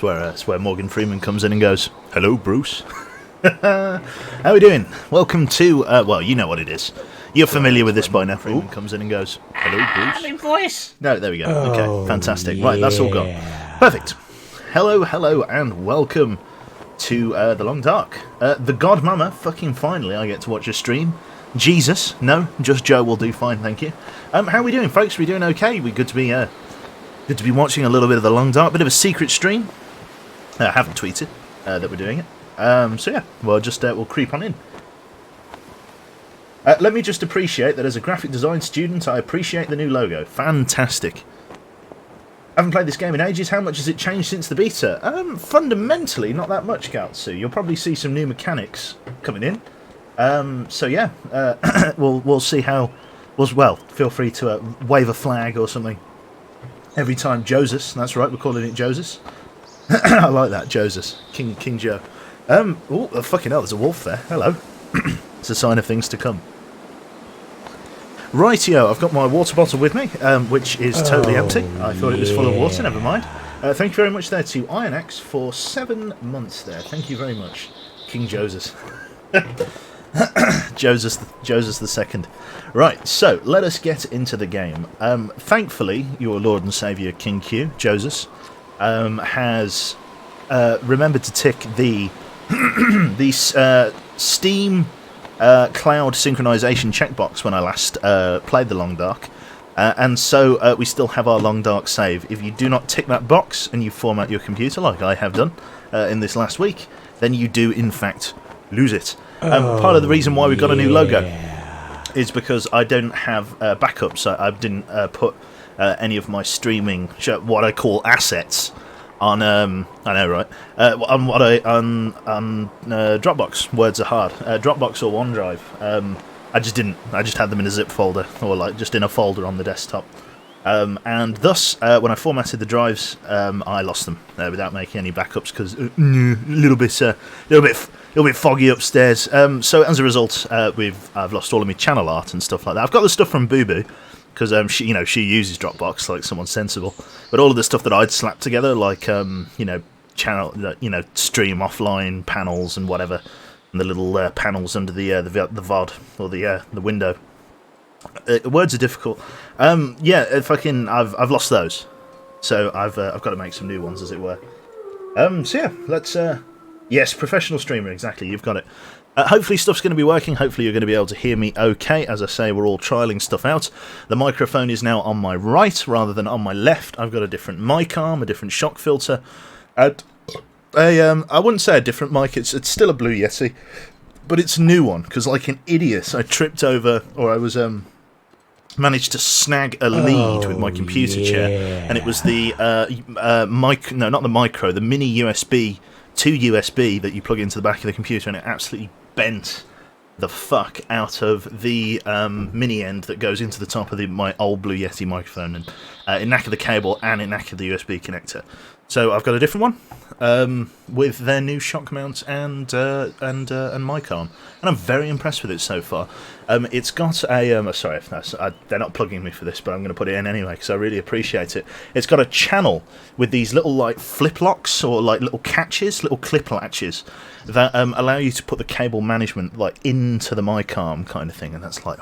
It's where Morgan Freeman comes in and goes, "Hello, Bruce." How are we doing? Welcome to, well, you know what it is. You're familiar with this by now. Freeman comes in and goes, "Hello, Bruce." Having voice. No, there we go. Okay, fantastic. Right, that's all gone. Perfect. Hello, and welcome to The Long Dark. The Godmama, fucking finally, I get to watch a stream. Jesus, no, just Joe will do fine, thank you. How are we doing, folks? We doing okay? We good to be watching a little bit of The Long Dark, bit of a secret stream. I haven't tweeted that we're doing it. So yeah, we'll creep on in. Let me just appreciate that as a graphic design student, I appreciate the new logo. Fantastic. I haven't played this game in ages. How much has it changed since the beta? Fundamentally, not that much, Galtsu. You'll probably see some new mechanics coming in. So yeah, we'll see how. Well, feel free to wave a flag or something every time Joseph. That's right, we're calling it Joseph. I like that, Joseph. King Joe. Oh, fucking hell, there's a wolf there. Hello. It's a sign of things to come. Rightio, I've got my water bottle with me, which is totally empty. I thought it was full of water, never mind. Thank you very much there to IronX for 7 months there. Thank you very much, King Joseph. Joseph the Second. Right, so let us get into the game. Thankfully, your Lord and Saviour King Q, Joseph, has remembered to tick the Steam cloud synchronization checkbox when I last played the Long Dark, and so we still have our Long Dark save. If you do not tick that box and you format your computer like I have done in this last week, then you do in fact lose it. Part of the reason why we've got a new logo is because I don't have backups. I didn't put any of my streaming, what I call assets, on I know, right? On Dropbox. Words are hard. Dropbox or OneDrive. I just didn't. I just had them in a zip folder, or like just in a folder on the desktop. And thus, when I formatted the drives, I lost them without making any backups because a little bit foggy upstairs. So as a result, I've lost all of my channel art and stuff like that. I've got the stuff from Boo Boo because she uses Dropbox like someone sensible. But all of the stuff that I'd slapped together, like channel, stream offline panels and whatever, and the little panels under the VOD or the window. Words are difficult. I've lost those, so I've got to make some new ones, as it were. So yeah, let's. Yes, professional streamer, exactly. You've got it. Hopefully stuff's going to be working. Hopefully you're going to be able to hear me okay. As I say, we're all trialling stuff out. The microphone is now on my right rather than on my left. I've got a different mic arm, a different shock filter. I wouldn't say a different mic. It's still a Blue Yeti, but it's a new one because, like an idiot, I tripped over, or I was managed to snag a lead with my computer chair, and it was the the mini USB to USB that you plug into the back of the computer, and it absolutely bent the fuck out of the mini end that goes into the top of my old Blue Yeti microphone, and it knackered the cable and it knackered the USB connector. So I've got a different one with their new shock mount and mic arm, and I'm very impressed with it so far. It's got a sorry if they're not plugging me for this, but I'm going to put it in anyway because I really appreciate it. It's got a channel with these little like flip locks or like little catches, little clip latches that allow you to put the cable management like into the mic arm kind of thing, and that's like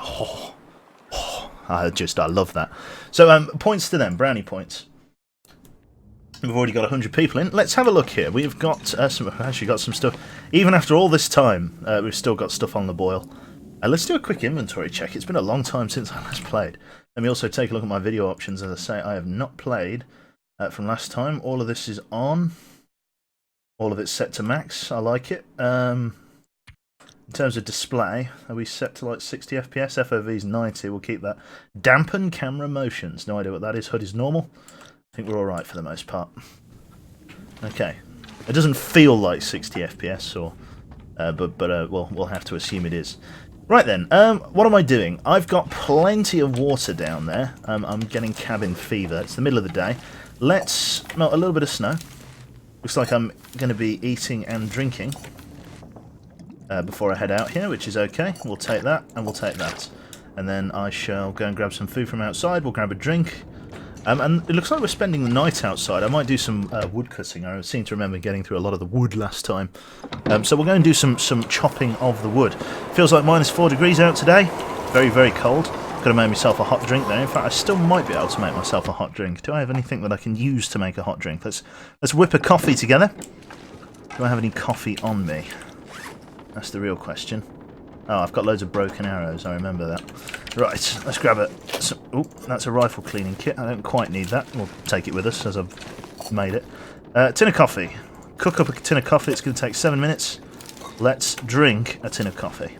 I love that. So points to them, brownie points. We've already got 100 people in. Let's have a look here. We've got some stuff. Even after all this time, we've still got stuff on the boil. Let's do a quick inventory check. It's been a long time since I last played. Let me also take a look at my video options. As I say, I have not played from last time. All of this is on. All of it's set to max. I like it. In terms of display, are we set to like 60 FPS? FOV's 90. We'll keep that. Dampen camera motions. No idea what that is. HUD is normal. I think we're all right for the most part. Okay, it doesn't feel like 60 FPS, or, but we'll have to assume it is. Right then, what am I doing? I've got plenty of water down there. I'm getting cabin fever. It's the middle of the day. Let's melt a little bit of snow. Looks like I'm going to be eating and drinking before I head out here, which is okay. We'll take that and we'll take that, and then I shall go and grab some food from outside. We'll grab a drink. And it looks like we're spending the night outside. I might do some wood cutting. I seem to remember getting through a lot of the wood last time. So we'll go and do some chopping of the wood. Feels like -4 degrees out today. Very, very cold. Could have made myself a hot drink there. In fact, I still might be able to make myself a hot drink. Do I have anything that I can use to make a hot drink? Let's whip a coffee together. Do I have any coffee on me? That's the real question. Oh, I've got loads of broken arrows, I remember that. Right, let's grab it. Oh, that's a rifle cleaning kit. I don't quite need that. We'll take it with us as I've made it. Tin of coffee. Cook up a tin of coffee. It's going to take 7 minutes. Let's drink a tin of coffee.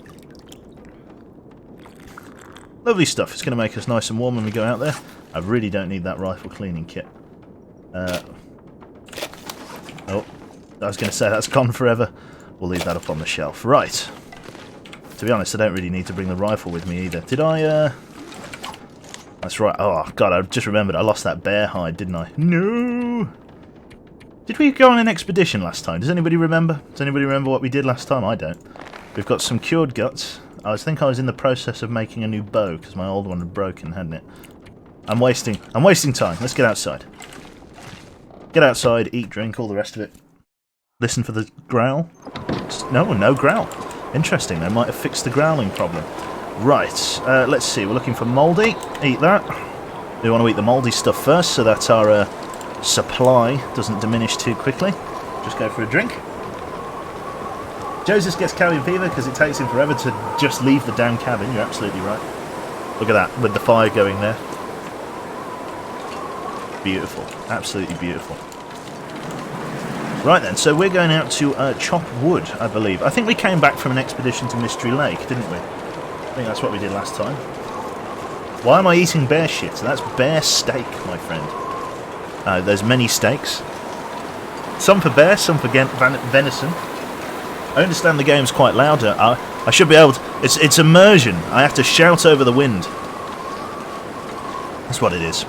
Lovely stuff. It's going to make us nice and warm when we go out there. I really don't need that rifle cleaning kit. Oh, I was going to say that's gone forever. We'll leave that up on the shelf. Right. To be honest, I don't really need to bring the rifle with me either. Did I, That's right. Oh, God, I just remembered. I lost that bear hide, didn't I? No! Did we go on an expedition last time? Does anybody remember? Does anybody remember what we did last time? I don't. We've got some cured guts. I think I was in the process of making a new bow, because my old one had broken, hadn't it? I'm wasting time. Let's get outside. Get outside, eat, drink, all the rest of it. Listen for the growl. No growl. Interesting, they might have fixed the growling problem. Right, let's see, we're looking for mouldy. Eat that. We want to eat the mouldy stuff first so that our supply doesn't diminish too quickly. Just go for a drink. Joseph gets cabin fever because it takes him forever to just leave the damn cabin. You're absolutely right. Look at that, with the fire going there. Beautiful, absolutely beautiful. Right then, so we're going out to chop wood, I believe. I think we came back from an expedition to Mystery Lake, didn't we? I think that's what we did last time. Why am I eating bear shit? That's bear steak, my friend. There's many steaks. Some for bear, some for venison. I understand the game's quite loud. I should be able to... It's immersion. I have to shout over the wind. That's what it is.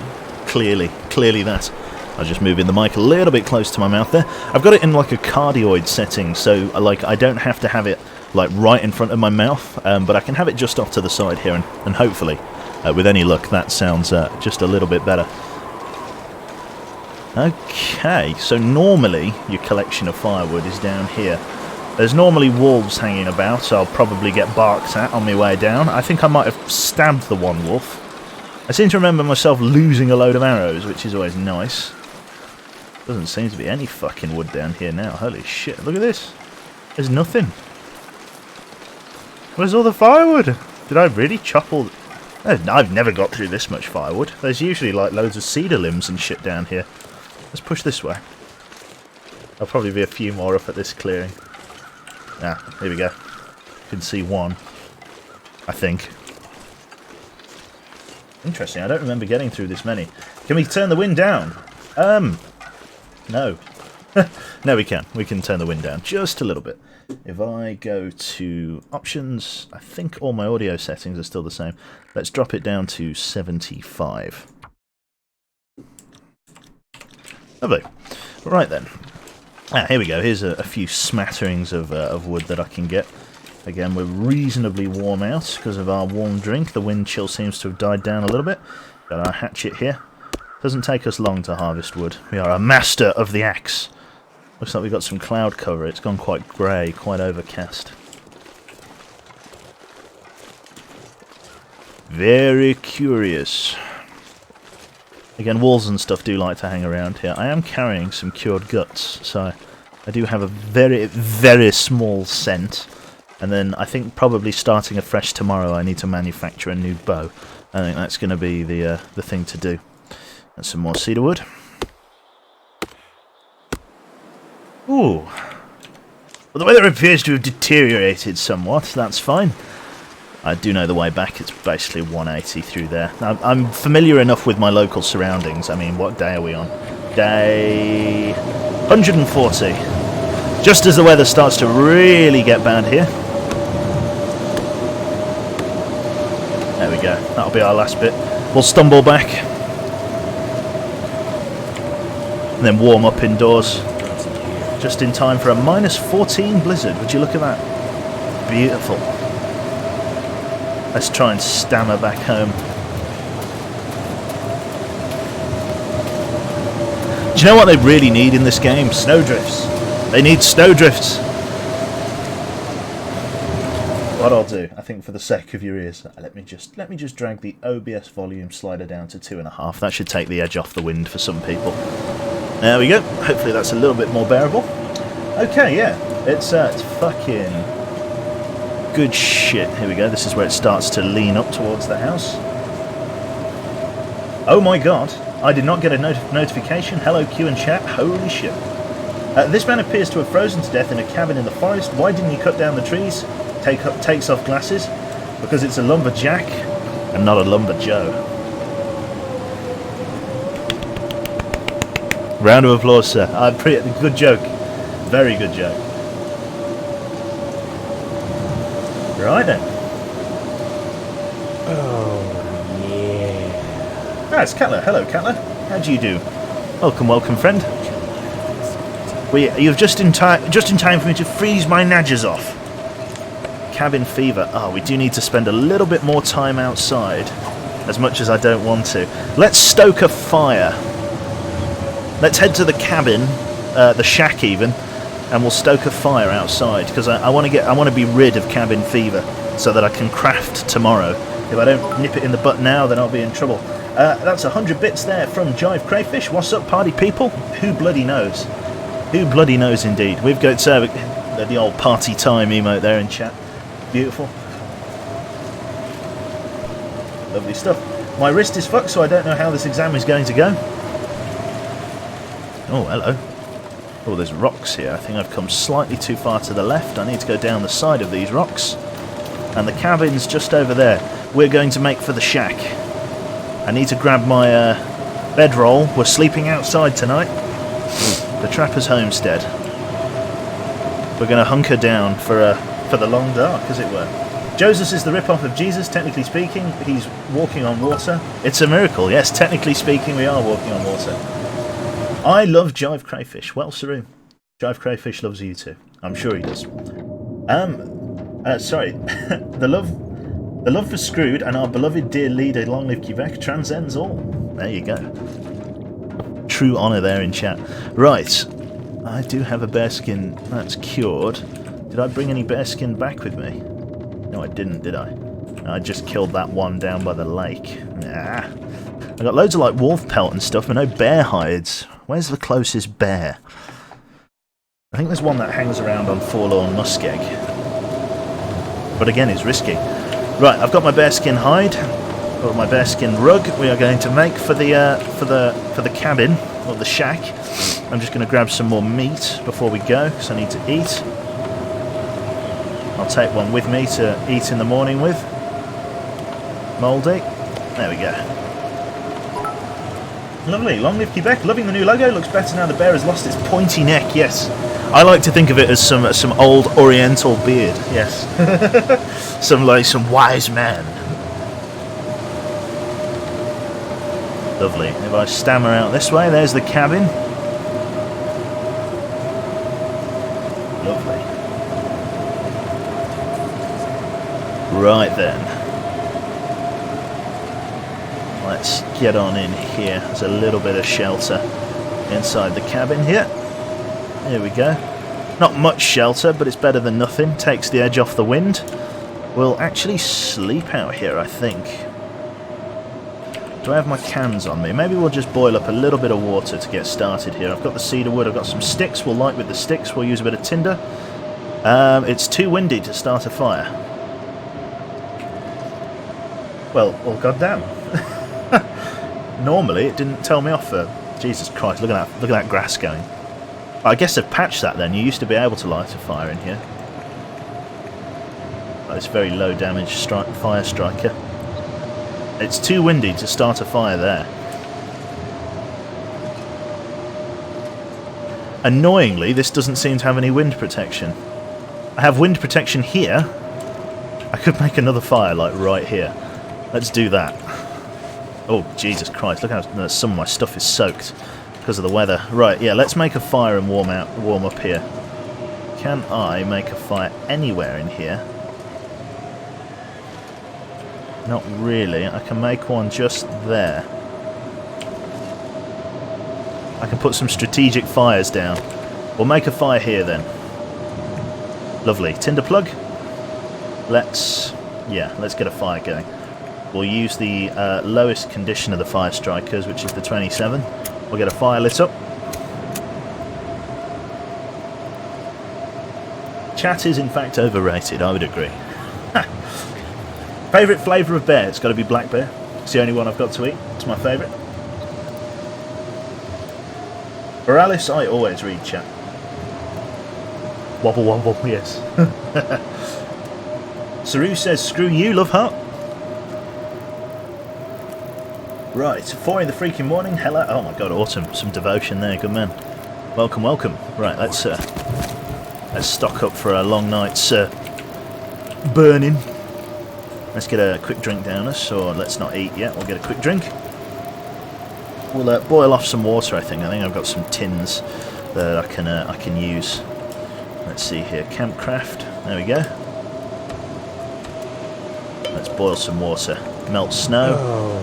Clearly that. I'll just move in the mic a little bit close to my mouth there. I've got it in like a cardioid setting, so like I don't have to have it like right in front of my mouth, but I can have it just off to the side here, and hopefully, with any luck, that sounds just a little bit better. Okay, so normally your collection of firewood is down here. There's normally wolves hanging about, so I'll probably get barked at on my way down. I think I might have stabbed the one wolf. I seem to remember myself losing a load of arrows, which is always nice. Doesn't seem to be any fucking wood down here now. Holy shit, look at this. There's nothing. Where's all the firewood? Did I really chop all... I've never got through this much firewood. There's usually like loads of cedar limbs and shit down here. Let's push this way. There'll probably be a few more up at this clearing. Ah, here we go. You can see one, I think. Interesting, I don't remember getting through this many. Can we turn the wind down? No. No, we can. We can turn the wind down just a little bit. If I go to options, I think all my audio settings are still the same. Let's drop it down to 75. Lovely. Right then. Here we go. Here's a few smatterings of wood that I can get. Again, we're reasonably warm out because of our warm drink. The wind chill seems to have died down a little bit. Got our hatchet here. Doesn't take us long to harvest wood. We are a master of the axe. Looks like we've got some cloud cover. It's gone quite grey, quite overcast. Very curious. Again, wolves and stuff do like to hang around here. I am carrying some cured guts, so I do have a very, very small scent. And then I think probably starting afresh tomorrow I need to manufacture a new bow. I think that's going to be the thing to do. And some more cedar wood. Ooh. Well, the weather appears to have deteriorated somewhat. That's fine. I do know the way back. It's basically 180 through there. I'm familiar enough with my local surroundings. I mean, what day are we on? Day 140. Just as the weather starts to really get bad here. There we go. That'll be our last bit. We'll stumble back. And then warm up indoors. Just in time for a -14 blizzard. Would you look at that? Beautiful. Let's try and stammer back home. Do you know what they really need in this game? Snowdrifts. They need snowdrifts. What I'll do, I think for the sake of your ears, let me just drag the OBS volume slider down to 2.5. That should take the edge off the wind for some people. There we go. Hopefully that's a little bit more bearable. Okay, yeah, it's fucking good shit. Here we go. This is where it starts to lean up towards the house. Oh my god, I did not get a notification. Hello, Q and chat. Holy shit. This man appears to have frozen to death in a cabin in the forest. Why didn't he cut down the trees? Takes off glasses? Because it's a lumberjack and not a lumberjoe. Round of applause, sir. Good joke. Very good joke. Right then. Oh, yeah. Ah, it's Catler. Hello, Catler. How do you do? Welcome, welcome, friend. You're just in time for me to freeze my nadgers off. Cabin fever. Oh, we do need to spend a little bit more time outside, as much as I don't want to. Let's stoke a fire. Let's head to the cabin, the shack even, and we'll stoke a fire outside because I want to be rid of cabin fever so that I can craft tomorrow. If I don't nip it in the butt now, then I'll be in trouble. That's 100 bits there from Jive Crayfish. What's up, party people? Who bloody knows? Who bloody knows indeed. We've got the old party time emote there in chat. Beautiful. Lovely stuff. My wrist is fucked, so I don't know how this exam is going to go. Oh, hello. Oh, there's rocks here. I think I've come slightly too far to the left. I need to go down the side of these rocks. And the cabin's just over there. We're going to make for the shack. I need to grab my bedroll. We're sleeping outside tonight. The Trapper's Homestead. We're going to hunker down for the long dark, as it were. Joseph is the rip-off of Jesus, technically speaking. He's walking on water. It's a miracle, yes, technically speaking, we are walking on water. I love Jive Crayfish. Well, Saru, Jive Crayfish loves you too. I'm sure he does. Sorry. The love for Screwed and our beloved dear leader, Long Live Quebec, transcends all. There you go. True honour there in chat. Right. I do have a bearskin that's cured. Did I bring any bearskin back with me? No, I didn't, did I? I just killed that one down by the lake. Nah. I got loads of like wolf pelt and stuff, but no bear hides. Where's the closest bear? I think there's one that hangs around on Forlorn Muskeg. But again, it's risky. Right, I've got my bearskin hide. Got my bearskin rug. We are going to make for the cabin or the shack. I'm just going to grab some more meat before we go, because I need to eat. I'll take one with me to eat in the morning with. Mouldy. There we go. Lovely. Long live Quebec. Loving the new logo. Looks better now the bear has lost its pointy neck. Yes. I like to think of it as some old oriental beard. Yes. some wise man. Lovely. If I stammer out this way, there's the cabin. Lovely. Right then. Let's get on in here. There's a little bit of shelter inside the cabin here. Here we go. Not much shelter, but it's better than nothing. Takes the edge off the wind. We'll actually sleep out here, I think. Do I have my cans on me? Maybe we'll just boil up a little bit of water to get started here. I've got the cedar wood, I've got some sticks. We'll light with the sticks. We'll use a bit of tinder. It's too windy to start a fire. Well, goddamn. Normally, it didn't tell me off for... Jesus Christ, look at that grass going. I guess they've patched that then. You used to be able to light a fire in here. Oh, it's very low damage fire striker. It's too windy to start a fire there. Annoyingly, this doesn't seem to have any wind protection. I have wind protection here. I could make another fire, like, right here. Let's do that. Oh, Jesus Christ, look how some of my stuff is soaked because of the weather. Right, yeah, let's make a fire and warm up here. Can I make a fire anywhere in here? Not really. I can make one just there. I can put some strategic fires down. We'll make a fire here then. Lovely. Tinder plug. Let's get a fire going. We'll use the lowest condition of the fire strikers, which is the 27. We'll get a fire lit up. Chat is in fact overrated, I would agree. Favourite flavour of beer? It's got to be black beer. It's the only one I've got to eat. It's my favourite. For Alice, I always read chat. Wobble wobble, yes. Saru says, screw you, love heart. Right, 4 in the freaking morning. Hello. Oh my god, autumn. Some devotion there, good man. Welcome, welcome. Right, let's stock up for a long night's burning. Let's get a quick drink down us, or let's not eat yet. We'll get a quick drink. We'll boil off some water. I think I've got some tins that I can use. Let's see here, campcraft. There we go. Let's boil some water. Melt snow. Oh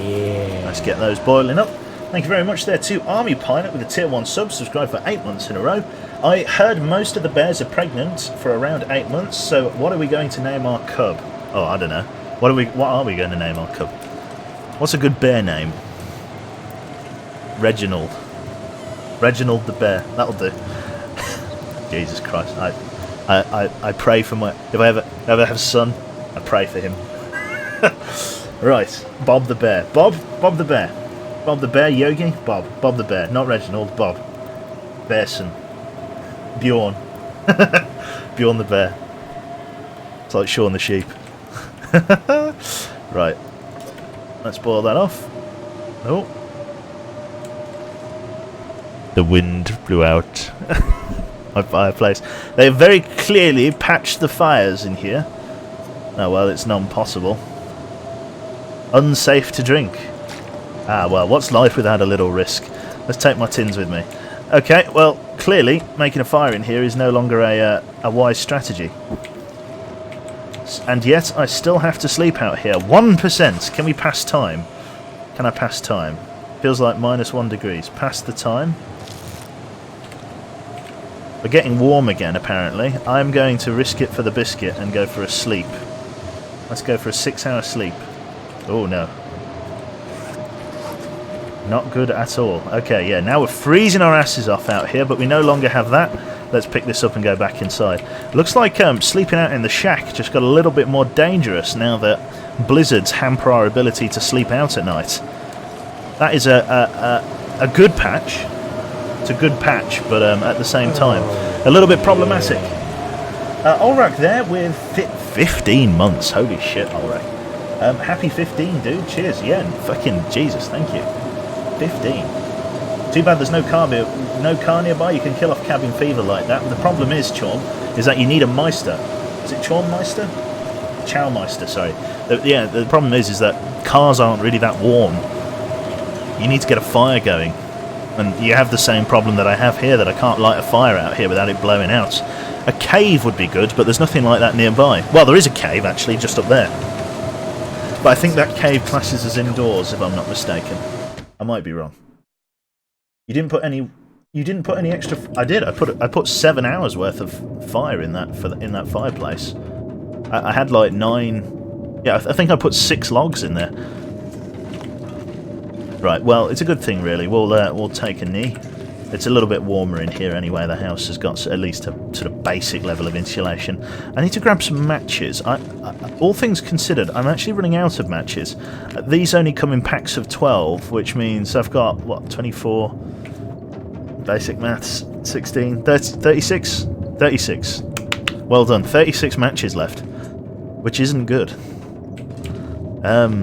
yeah. Let's get those boiling up. Thank you very much there to Army Pilot with a tier 1 sub, subscribed for 8 months in a row. I heard most of the bears are pregnant for around 8 months, so what are we going to name our cub? Oh, I don't know. What are we going to name our cub? What's a good bear name? Reginald. Reginald the bear. That'll do. Jesus Christ. I pray for my... If I ever have a son, I pray for him. Right. Bob the bear. Bob the bear. Bob the bear, Yogi? Bob the bear. Not Reginald, Bob. Bearson. Bjorn. Bjorn the bear. It's like Shaun the sheep. Right. Let's boil that off. Oh. The wind blew out my fireplace. They have very clearly patched the fires in here. Oh well, it's non-possible. Unsafe to drink. Ah well, what's life without a little risk? Let's take my tins with me. Okay, well, clearly making a fire in here is no longer a wise strategy. And yet, I still have to sleep out here. 1%! Can we pass time? Can I pass time? Feels like -1 degrees. Pass the time. We're getting warm again, apparently. I'm going to risk it for the biscuit and go for a sleep. Let's go for a 6-hour sleep. Oh, no. Not good at all. Okay, yeah, now we're freezing our asses off out here, but we no longer have that. Let's pick this up and go back inside. Looks like sleeping out in the shack just got a little bit more dangerous now that blizzards hamper our ability to sleep out at night. That is a good patch. It's a good patch, but at the same time, a little bit problematic. Ulrak there with 15 months. Holy shit, Ulrak. Happy 15, dude. Cheers. Yeah, fucking Jesus, thank you. 15. Too bad there's no car nearby. You can kill off cabin fever like that. But the problem is, Chorm, is that you need a Meister. Is it Chormmeister? Chowmeister, sorry. The problem is that cars aren't really that warm. You need to get a fire going. And you have the same problem that I have here, that I can't light a fire out here without it blowing out. A cave would be good, but there's nothing like that nearby. Well, there is a cave, actually, just up there. But I think that cave classes as indoors, if I'm not mistaken. I might be wrong. You didn't put any extra... I did. I put 7 hours worth of fire in that in that fireplace. I had like 9... Yeah, I think I put 6 logs in there. Right, well, it's a good thing, really. We'll take a knee. It's a little bit warmer in here anyway. The house has got at least a sort of basic level of insulation. I need to grab some matches. All things considered, I'm actually running out of matches. These only come in packs of 12, which means I've got, what, 24... Basic maths, 16, 30, 36? 36. Well done, 36 matches left, which isn't good.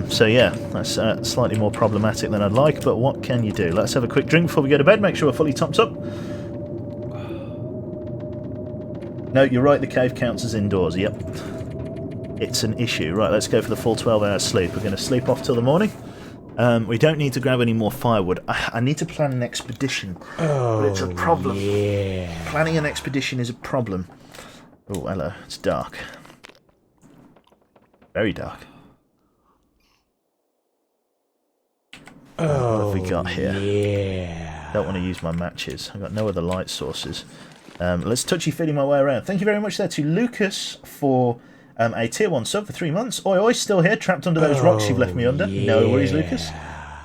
So yeah, that's slightly more problematic than I'd like, but what can you do? Let's have a quick drink before we go to bed, make sure we're fully topped up. No, you're right, the cave counts as indoors, yep. It's an issue. Right, let's go for the full 12 hours sleep. We're going to sleep off till the morning. We don't need to grab any more firewood. I need to plan an expedition, but it's a problem. Yeah. Planning an expedition is a problem. Oh, hello. It's dark. Very dark. What have we got here? Yeah. Don't want to use my matches. I've got no other light sources. Let's touchy-feely my way around. Thank you very much there to Lucas for a tier 1 sub for 3 months. Oi, oi, still here, trapped under those rocks you've left me under. Yeah. No worries, Lucas.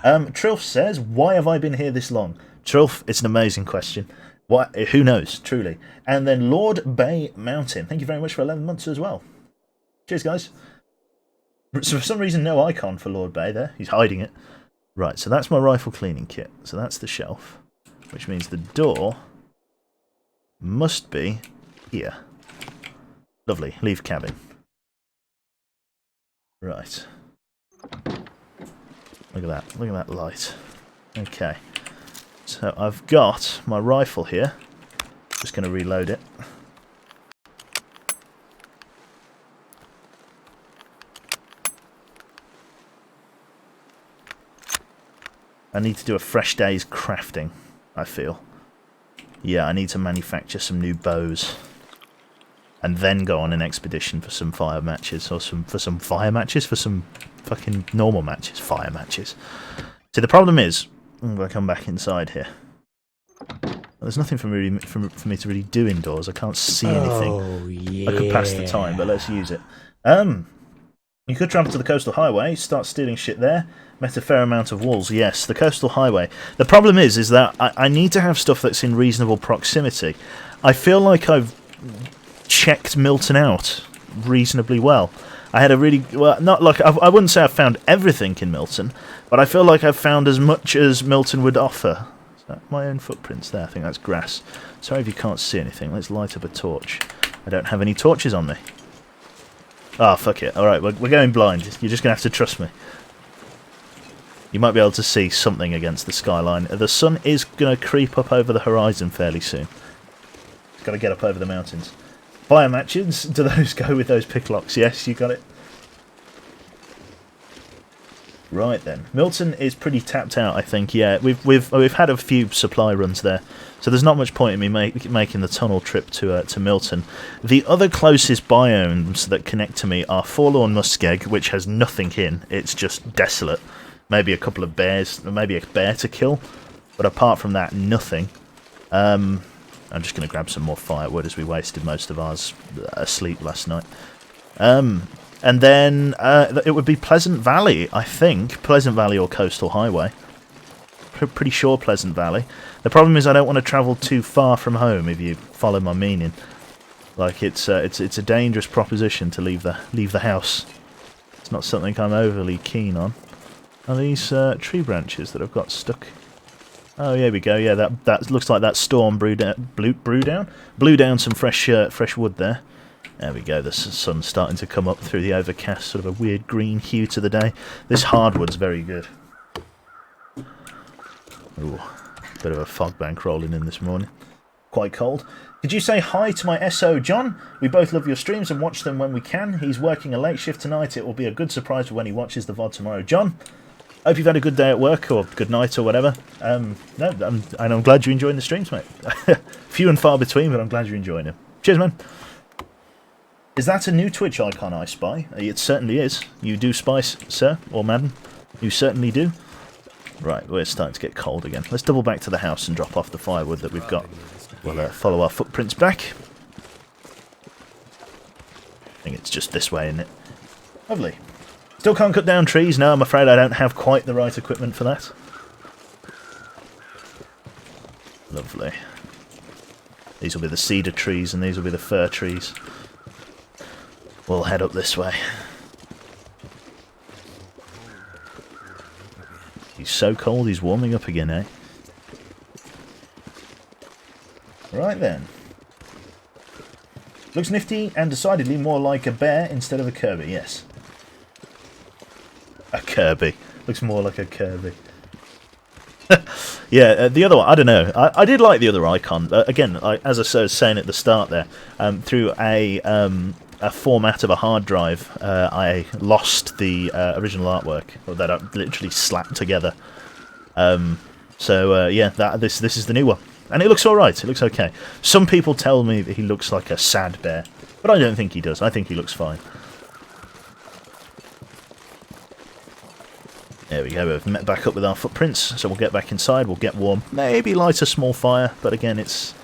Trilf says, why have I been here this long? Trilf, it's an amazing question. What? Who knows, truly. And then Lord Bay Mountain. Thank you very much for 11 months as well. Cheers, guys. So for some reason, no icon for Lord Bay there. He's hiding it. Right, so that's my rifle cleaning kit. So that's the shelf, which means the door must be here. Lovely. Leave cabin. Right. Look at that. Look at that light. Okay. So I've got my rifle here. Just going to reload it. I need to do a fresh day's crafting, I feel. Yeah, I need to manufacture some new bows. And then go on an expedition for some fire matches. Or for some fire matches? For some fucking normal matches. Fire matches. See, the problem is, I'm going to come back inside here. There's nothing for me to really do indoors. I can't see anything. Oh, yeah. I could pass the time, but let's use it. You could travel to the coastal highway, start stealing shit there. Met a fair amount of walls. Yes, the coastal highway. The problem is that I need to have stuff that's in reasonable proximity. I feel like I've checked Milton out reasonably well. I had a really... Well, not like... I wouldn't say I've found everything in Milton, but I feel like I've found as much as Milton would offer. Is that my own footprints there? I think that's grass. Sorry if you can't see anything. Let's light up a torch. I don't have any torches on me. Ah, fuck it. Alright, we're going blind. You're just going to have to trust me. You might be able to see something against the skyline. The sun is going to creep up over the horizon fairly soon. It's got to get up over the mountains. Fire matches, do those go with those picklocks? Yes, you got it. Right then, Milton is pretty tapped out, I think. Yeah, we've had a few supply runs there, so there's not much point in me making the tunnel trip to Milton. The other closest biomes that connect to me are Forlorn Muskeg, which has nothing in. It's just desolate. Maybe a couple of bears, maybe a bear to kill, but apart from that, nothing. I'm just going to grab some more firewood as we wasted most of ours asleep last night. And then it would be Pleasant Valley, I think. Pleasant Valley or Coastal Highway. Pretty sure Pleasant Valley. The problem is I don't want to travel too far from home, if you follow my meaning. Like, it's a dangerous proposition to leave the house. It's not something I'm overly keen on. Are these tree branches that I've got stuck? Oh, here we go. Yeah, that looks like that storm blew down some fresh wood there. There we go. The sun's starting to come up through the overcast, sort of a weird green hue to the day. This hardwood's very good. Ooh, bit of a fog bank rolling in this morning. Quite cold. Could you say hi to my SO John? We both love your streams and watch them when we can. He's working a late shift tonight. It will be a good surprise for when he watches the VOD tomorrow. John, hope you've had a good day at work, or good night, or whatever. I'm glad you're enjoying the streams, mate. Few and far between, but I'm glad you're enjoying them. Cheers, man. Is that a new Twitch icon I spy? It certainly is. You do spy, sir, or madam. You certainly do. Right, we're starting to get cold again. Let's double back to the house and drop off the firewood that we've got. We'll follow our footprints back. I think it's just this way, isn't it? Lovely. Still can't cut down trees. No, I'm afraid I don't have quite the right equipment for that. Lovely. These will be the cedar trees and these will be the fir trees. We'll head up this way. He's so cold, he's warming up again, eh? Right then. Looks nifty and decidedly more like a bear instead of a Kirby, yes. A Kirby. Looks more like a Kirby. Yeah, the other one, I don't know. I did like the other icon. Again, as I was saying at the start there, through a format of a hard drive, I lost the original artwork that I literally slapped together. Yeah, this is the new one, and it looks all right. It looks okay. Some people tell me that he looks like a sad bear, but I don't think he does. I think he looks fine. There we go, we've met back up with our footprints, so we'll get back inside, we'll get warm, maybe light a small fire, but again, it's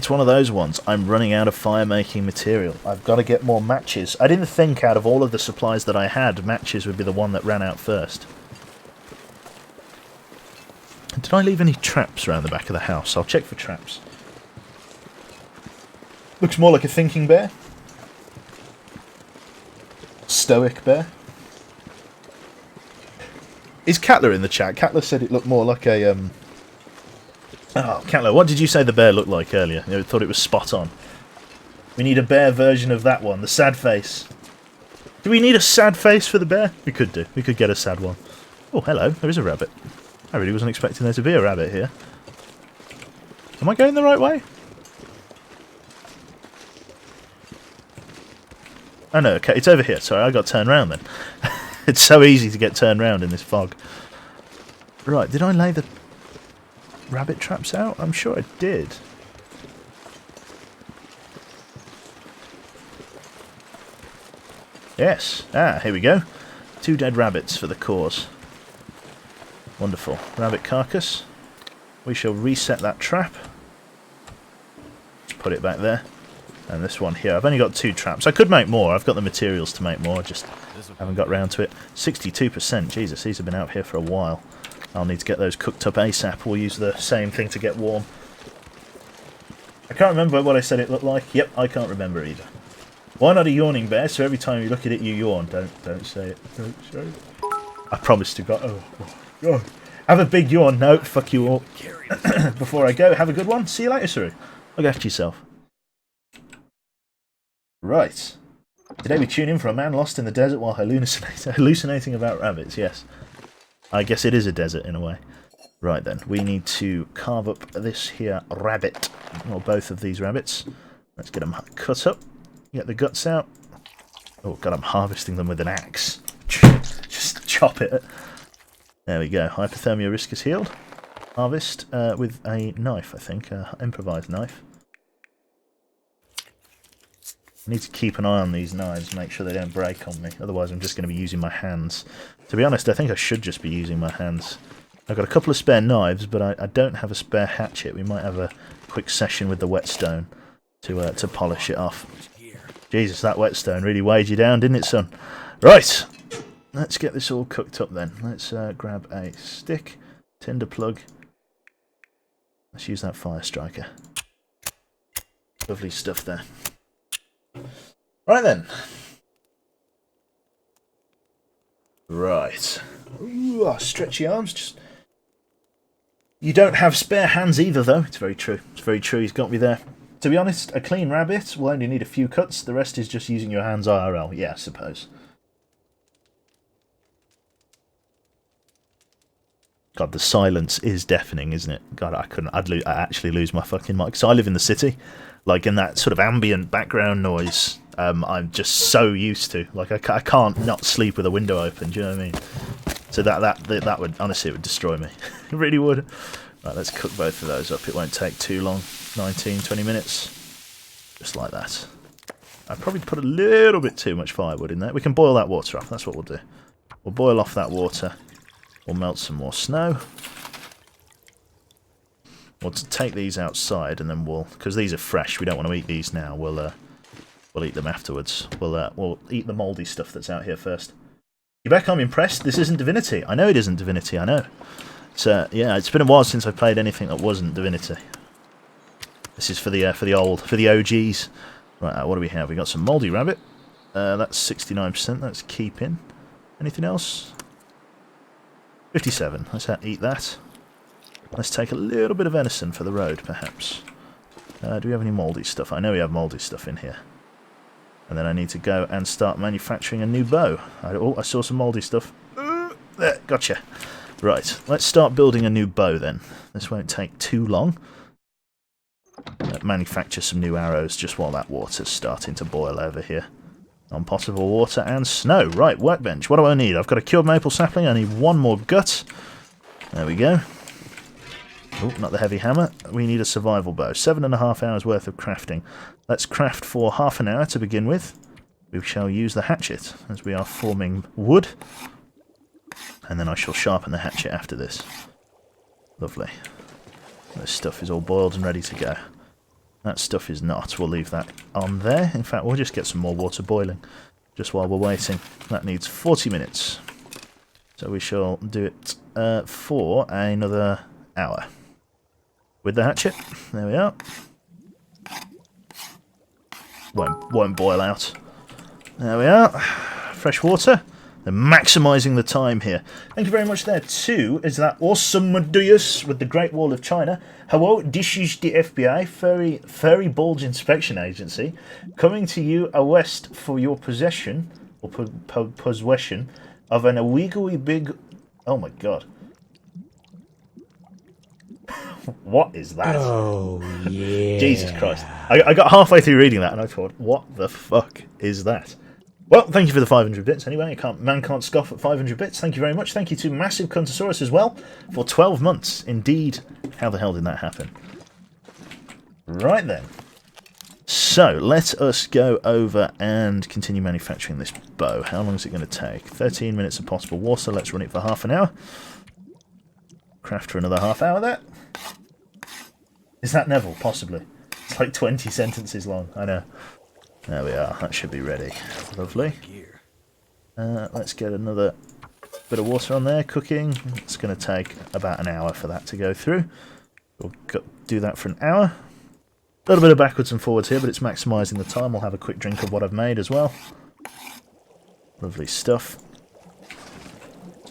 one of those ones. I'm running out of fire-making material. I've got to get more matches. I didn't think out of all of the supplies that I had, matches would be the one that ran out first. Did I leave any traps around the back of the house? I'll check for traps. Looks more like a thinking bear. Stoic bear. Is Catler in the chat? Catler said it looked more like a... Oh, Catler, what did you say the bear looked like earlier? I thought it was spot on. We need a bear version of that one, the sad face. Do we need a sad face for the bear? We could do. We could get a sad one. Oh, hello. There is a rabbit. I really wasn't expecting there to be a rabbit here. Am I going the right way? Oh no, okay, it's over here. Sorry, I got turned round then. It's so easy to get turned round in this fog. Right, did I lay the rabbit traps out? I'm sure I did. Yes. Ah, here we go. 2 dead rabbits for the cause. Wonderful. Rabbit carcass. We shall reset that trap. Put it back there. And this one here. I've only got 2 traps. I could make more. I've got the materials to make more. Just haven't got round to it. 62%. Jesus, these have been out here for a while. I'll need to get those cooked up ASAP. We'll use the same thing to get warm. I can't remember what I said it looked like. Yep, I can't remember either. Why not a yawning bear? So every time you look at it, you yawn. Don't say it. Don't say it. I promise to God. Oh, God. Have a big yawn. No, fuck you all. Before I go, have a good one. See you later, Saru. Look after yourself. Right. Today we tune in for a man lost in the desert while hallucinating about rabbits. Yes. I guess it is a desert in a way. Right then, we need to carve up this here rabbit. Or both of these rabbits. Let's get them cut up. Get the guts out. Oh God, I'm harvesting them with an axe. Just chop it. There we go. Hypothermia risk is healed. Harvest with a knife, I think. Improvised knife. I need to keep an eye on these knives, make sure they don't break on me. Otherwise I'm just going to be using my hands. To be honest, I think I should just be using my hands. I've got a couple of spare knives, but I don't have a spare hatchet. We might have a quick session with the whetstone to polish it off. Jesus, that whetstone really weighed you down, didn't it, son? Right! Let's get this all cooked up then. Let's grab a stick, tinder plug. Let's use that fire striker. Lovely stuff there. Right then. Right. Ooh, stretchy arms. Just. You don't have spare hands either, though. It's very true. It's very true. He's got me there. To be honest, a clean rabbit will only need a few cuts. The rest is just using your hands IRL. Yeah, I suppose. God, the silence is deafening, isn't it? God, I'd actually lose my fucking mind. So I live in the city. Like, in that sort of ambient background noise, I'm just so used to. Like, I can't not sleep with a window open, do you know what I mean? So that would, honestly, it would destroy me. It really would. Right, let's cook both of those up. It won't take too long. 19, 20 minutes. Just like that. I probably put a little bit too much firewood in there. We can boil that water off. That's what we'll do. We'll boil off that water. We'll melt some more snow. We'll take these outside, and then because these are fresh, we don't want to eat these now. We'll eat them afterwards. We'll eat the mouldy stuff that's out here first. You back? I'm impressed. This isn't Divinity. I know it isn't Divinity. I know. So yeah, it's been a while since I've played anything that wasn't Divinity. This is for the OGs. Right, what do we have? We got some mouldy rabbit. That's 69%. That's keeping. Anything else? 57. Let's eat that. Let's take a little bit of venison for the road, perhaps. Do we have any mouldy stuff? I know we have mouldy stuff in here. And then I need to go and start manufacturing a new bow. I saw some mouldy stuff. There, gotcha. Right, let's start building a new bow then. This won't take too long. Manufacture some new arrows just while that water's starting to boil over here. On potable water and snow. Right, workbench. What do I need? I've got a cured maple sapling. I need one more gut. There we go. Oh, not the heavy hammer. We need a survival bow. 7.5 hours worth of crafting. Let's craft for half an hour to begin with. We shall use the hatchet as we are forming wood. And then I shall sharpen the hatchet after this. Lovely. This stuff is all boiled and ready to go. That stuff is not. We'll leave that on there. In fact, we'll just get some more water boiling just while we're waiting. That needs 40 minutes. So we shall do it for another hour. With the hatchet. There we are. Won't boil out. There we are. Fresh water. They're maximising the time here. Thank you very much there too. Is that awesome Medeus with the Great Wall of China? Hello, this is the FBI, Furry Bulge Inspection Agency, coming to you west for your possession, or possession, of an illegally big... Oh my god. What is that? Oh, yeah. Jesus Christ. I got halfway through reading that and I thought, what the fuck is that? Well, thank you for the 500 bits anyway. Man can't scoff at 500 bits. Thank you very much. Thank you to Massive Cuntosaurus as well for 12 months. Indeed. How the hell did that happen? Right then. So, let us go over and continue manufacturing this bow. How long is it going to take? 13 minutes of possible water. Let's run it for half an hour. Craft for another half hour there. Is that Neville? Possibly. It's like 20 sentences long. I know. There we are. That should be ready. Lovely. Let's get another bit of water on there. Cooking. It's going to take about an hour for that to go through. We'll do that for an hour. A little bit of backwards and forwards here, but it's maximising the time. We'll have a quick drink of what I've made as well. Lovely stuff.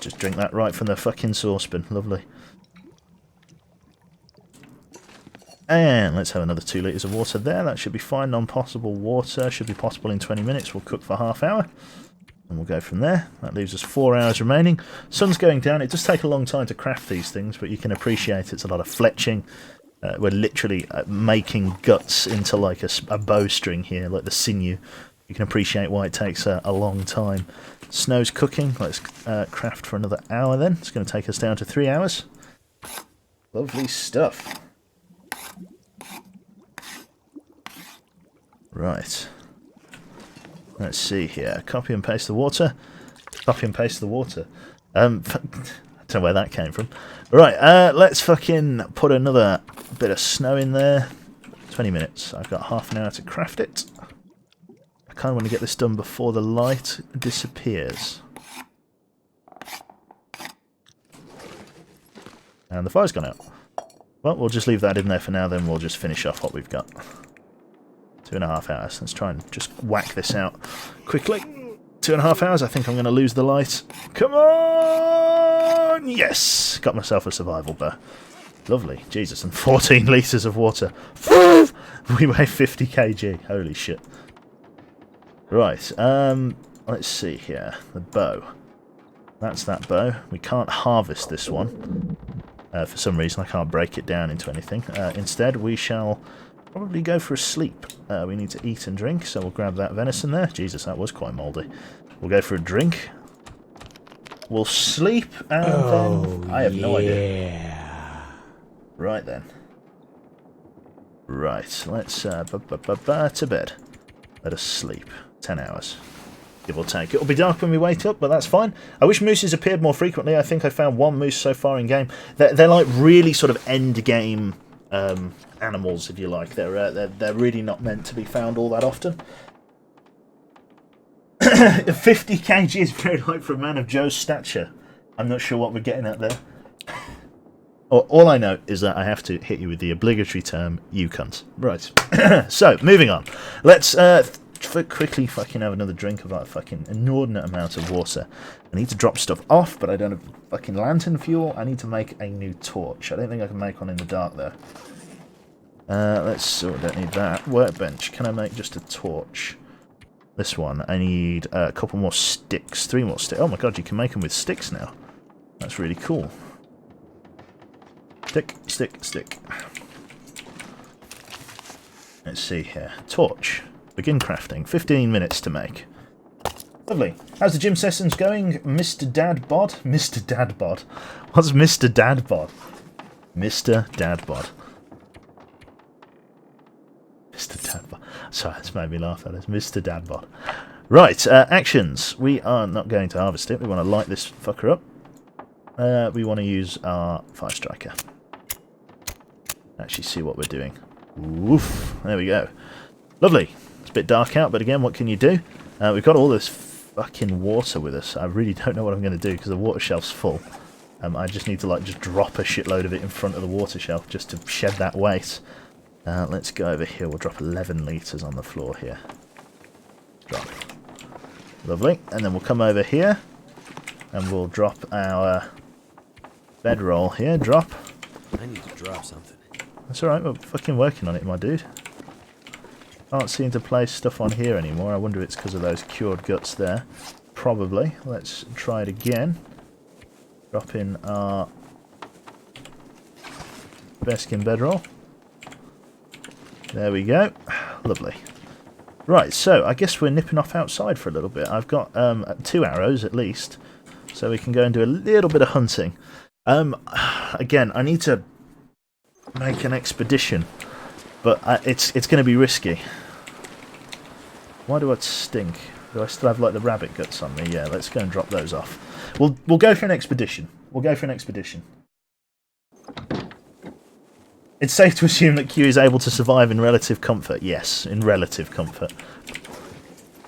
Just drink that right from the fucking saucepan. Lovely. And let's have another 2 litres of water there. That should be fine. Non-possible water should be possible in 20 minutes. We'll cook for half hour. And we'll go from there. That leaves us 4 hours remaining. Sun's going down. It does take a long time to craft these things, but you can appreciate it's a lot of fletching. We're literally making guts into like a bowstring here, like the sinew. You can appreciate why it takes a long time. Snow's cooking. Let's craft for another hour then. It's going to take us down to 3 hours. Lovely stuff. Right. Let's see here. Copy and paste the water. Copy and paste the water. I don't know where that came from. Right, let's fucking put another bit of snow in there. 20 minutes. I've got half an hour to craft it. I kind of want to get this done before the light disappears. And the fire's gone out. Well, we'll just leave that in there for now, then we'll just finish off what we've got. 2.5 hours. Let's try and just whack this out quickly. 2.5 hours. I think I'm going to lose the light. Come on! Yes! Got myself a survival bow. Lovely. Jesus, and 14 litres of water. We weigh 50 kg. Holy shit. Right. Let's see here. The bow. That's that bow. We can't harvest this one. For some reason, I can't break it down into anything. Instead, we shall probably go for a sleep. We need to eat and drink, so we'll grab that venison there. Jesus, that was quite mouldy. We'll go for a drink. We'll sleep, and then... I have no idea. Right then. Right, let's... to bed. Let us sleep. 10 hours. Give or take. It'll be dark when we wake up, but that's fine. I wish mooses appeared more frequently. I think I found one moose so far in game. They're like really sort of end game animals, if you like. They're really not meant to be found all that often. 50 kg is very light for a man of Joe's stature. I'm not sure what we're getting at there. All I know is that I have to hit you with the obligatory term, you cunt. Right. So, moving on. Let's quickly fucking have another drink of that fucking inordinate amount of water. I need to drop stuff off, but I don't have fucking lantern fuel. I need to make a new torch. I don't think I can make one in the dark, though. I don't need that. Workbench. Can I make just a torch? This one. I need a couple more sticks. 3 more sticks. Oh my god, you can make them with sticks now. That's really cool. Stick, stick, stick. Let's see here. Torch. Begin crafting. 15 minutes to make. Lovely. How's the gym sessions going, Mr. Dadbod? Mr. Dadbod. What's Mr. Dadbod? Mr. Dadbod. Mr. Dadbod. Sorry, that's made me laugh. That is Mr. Dadbod. Right, actions. We are not going to harvest it. We want to light this fucker up. We want to use our fire striker. Actually see what we're doing. Woof! There we go. Lovely. It's a bit dark out, but again, what can you do? We've got all this fucking water with us. I really don't know what I'm going to do because the water shelf's full. I just need to like just drop a shitload of it in front of the water shelf just to shed that weight. Let's go over here. We'll drop 11 litres on the floor here. Drop. Lovely. And then we'll come over here and we'll drop our bedroll here. Drop. I need to drop something. That's alright, we're fucking working on it, my dude. Can't seem to place stuff on here anymore. I wonder if it's because of those cured guts there. Probably. Let's try it again. Drop in our bearskin bedroll. There we go. Lovely. Right, so I guess we're nipping off outside for a little bit. I've got 2 arrows at least, so we can go and do a little bit of hunting. Again, I need to make an expedition, but it's going to be risky. Why do I stink? Do I still have like the rabbit guts on me? Yeah, let's go and drop those off. We'll go for an expedition. We'll go for an expedition. It's safe to assume that Q is able to survive in relative comfort. Yes, in relative comfort.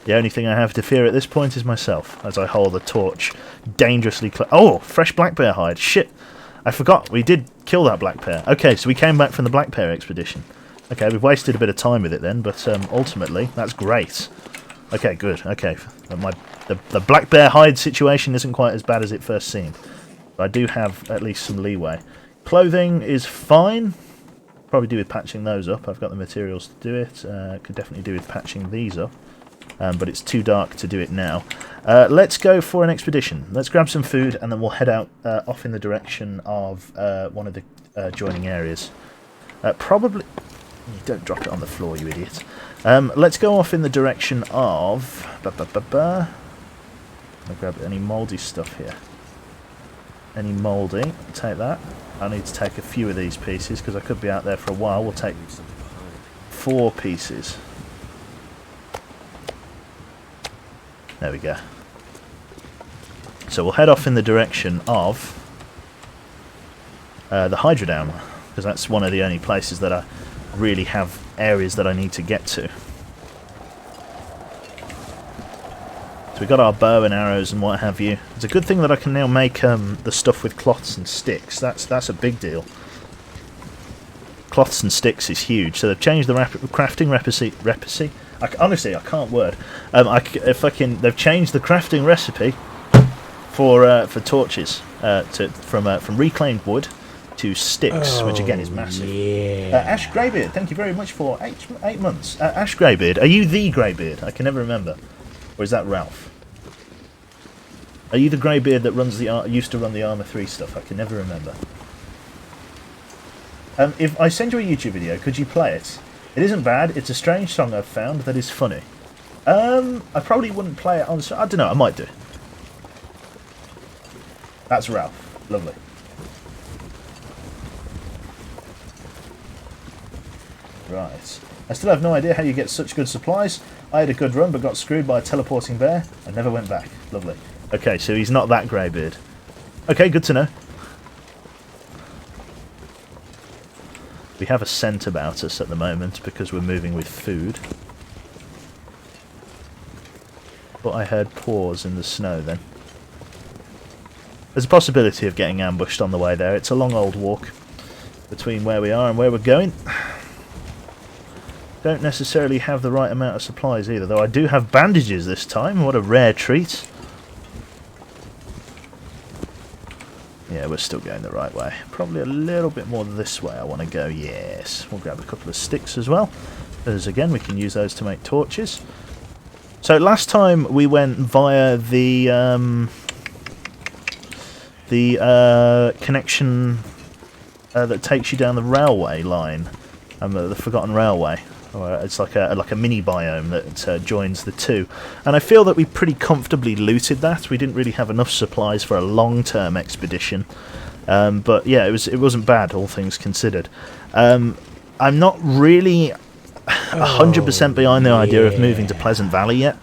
The only thing I have to fear at this point is myself, as I hold a torch dangerously close. Oh, fresh black bear hide. Shit. I forgot. We did kill that black bear. Okay, so we came back from the black bear expedition. Okay, we've wasted a bit of time with it then, but ultimately, that's great. Okay, good. Okay, the black bear hide situation isn't quite as bad as it first seemed. But I do have at least some leeway. Clothing is fine. Probably do with patching those up. I've got the materials to do it. Could definitely do with patching these up. But it's too dark to do it now. Let's go for an expedition. Let's grab some food and then we'll head out off in the direction of one of the adjoining areas. Probably... Don't drop it on the floor, you idiot. Let's go off in the direction of... I'll grab any mouldy stuff here. Any mouldy. Take that. I need to take a few of these pieces because I could be out there for a while. We'll take 4 pieces. There we go. So we'll head off in the direction of the Hydrodam, because that's one of the only places that I really have areas that I need to get to. So we've got our bow and arrows and what have you. It's a good thing that I can now make the stuff with cloths and sticks. That's a big deal. Cloths and sticks is huge. So they've changed the crafting recipe. Honestly, I can't word. They've changed the crafting recipe for torches from reclaimed wood to sticks, which again is massive. Yeah. Ash Greybeard, thank you very much for 8 months. Ash Greybeard, are you the Greybeard? I can never remember. Or is that Ralph? Are you the Greybeard that used to run the Armour 3 stuff? I can never remember. If I send you a YouTube video, could you play it? It isn't bad. It's a strange song I've found that is funny. I probably wouldn't play it on... I don't know. I might do. That's Ralph. Lovely. Right. I still have no idea how you get such good supplies. I had a good run but got screwed by a teleporting bear and never went back. Lovely. Okay, so he's not that Greybeard. Okay, good to know. We have a scent about us at the moment because we're moving with food. But I heard paws in the snow then. There's a possibility of getting ambushed on the way there. It's a long old walk between where we are and where we're going. Don't necessarily have the right amount of supplies either, though I do have bandages this time. What a rare treat. Yeah, we're still going the right way. Probably a little bit more this way I want to go. Yes. We'll grab a couple of sticks as well, because again we can use those to make torches. So last time we went via the connection that takes you down the railway line, the Forgotten Railway. It's like a mini biome that joins the two, and I feel that we pretty comfortably looted that. We didn't really have enough supplies for a long-term expedition, but yeah, it wasn't bad, all things considered. I'm not really 100% behind the idea of moving to Pleasant Valley yet.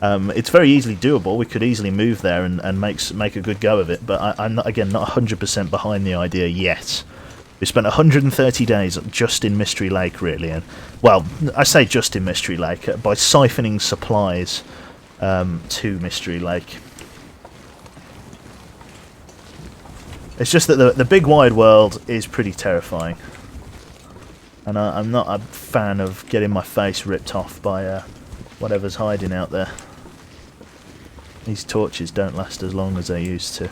It's very easily doable. We could easily move there and make a good go of it. But I'm not 100% behind the idea yet. We spent 130 days just in Mystery Lake, really, and well, I say just in Mystery Lake by siphoning supplies to Mystery Lake. It's just that the big wide world is pretty terrifying, and I'm not a fan of getting my face ripped off by whatever's hiding out there. These torches don't last as long as they used to.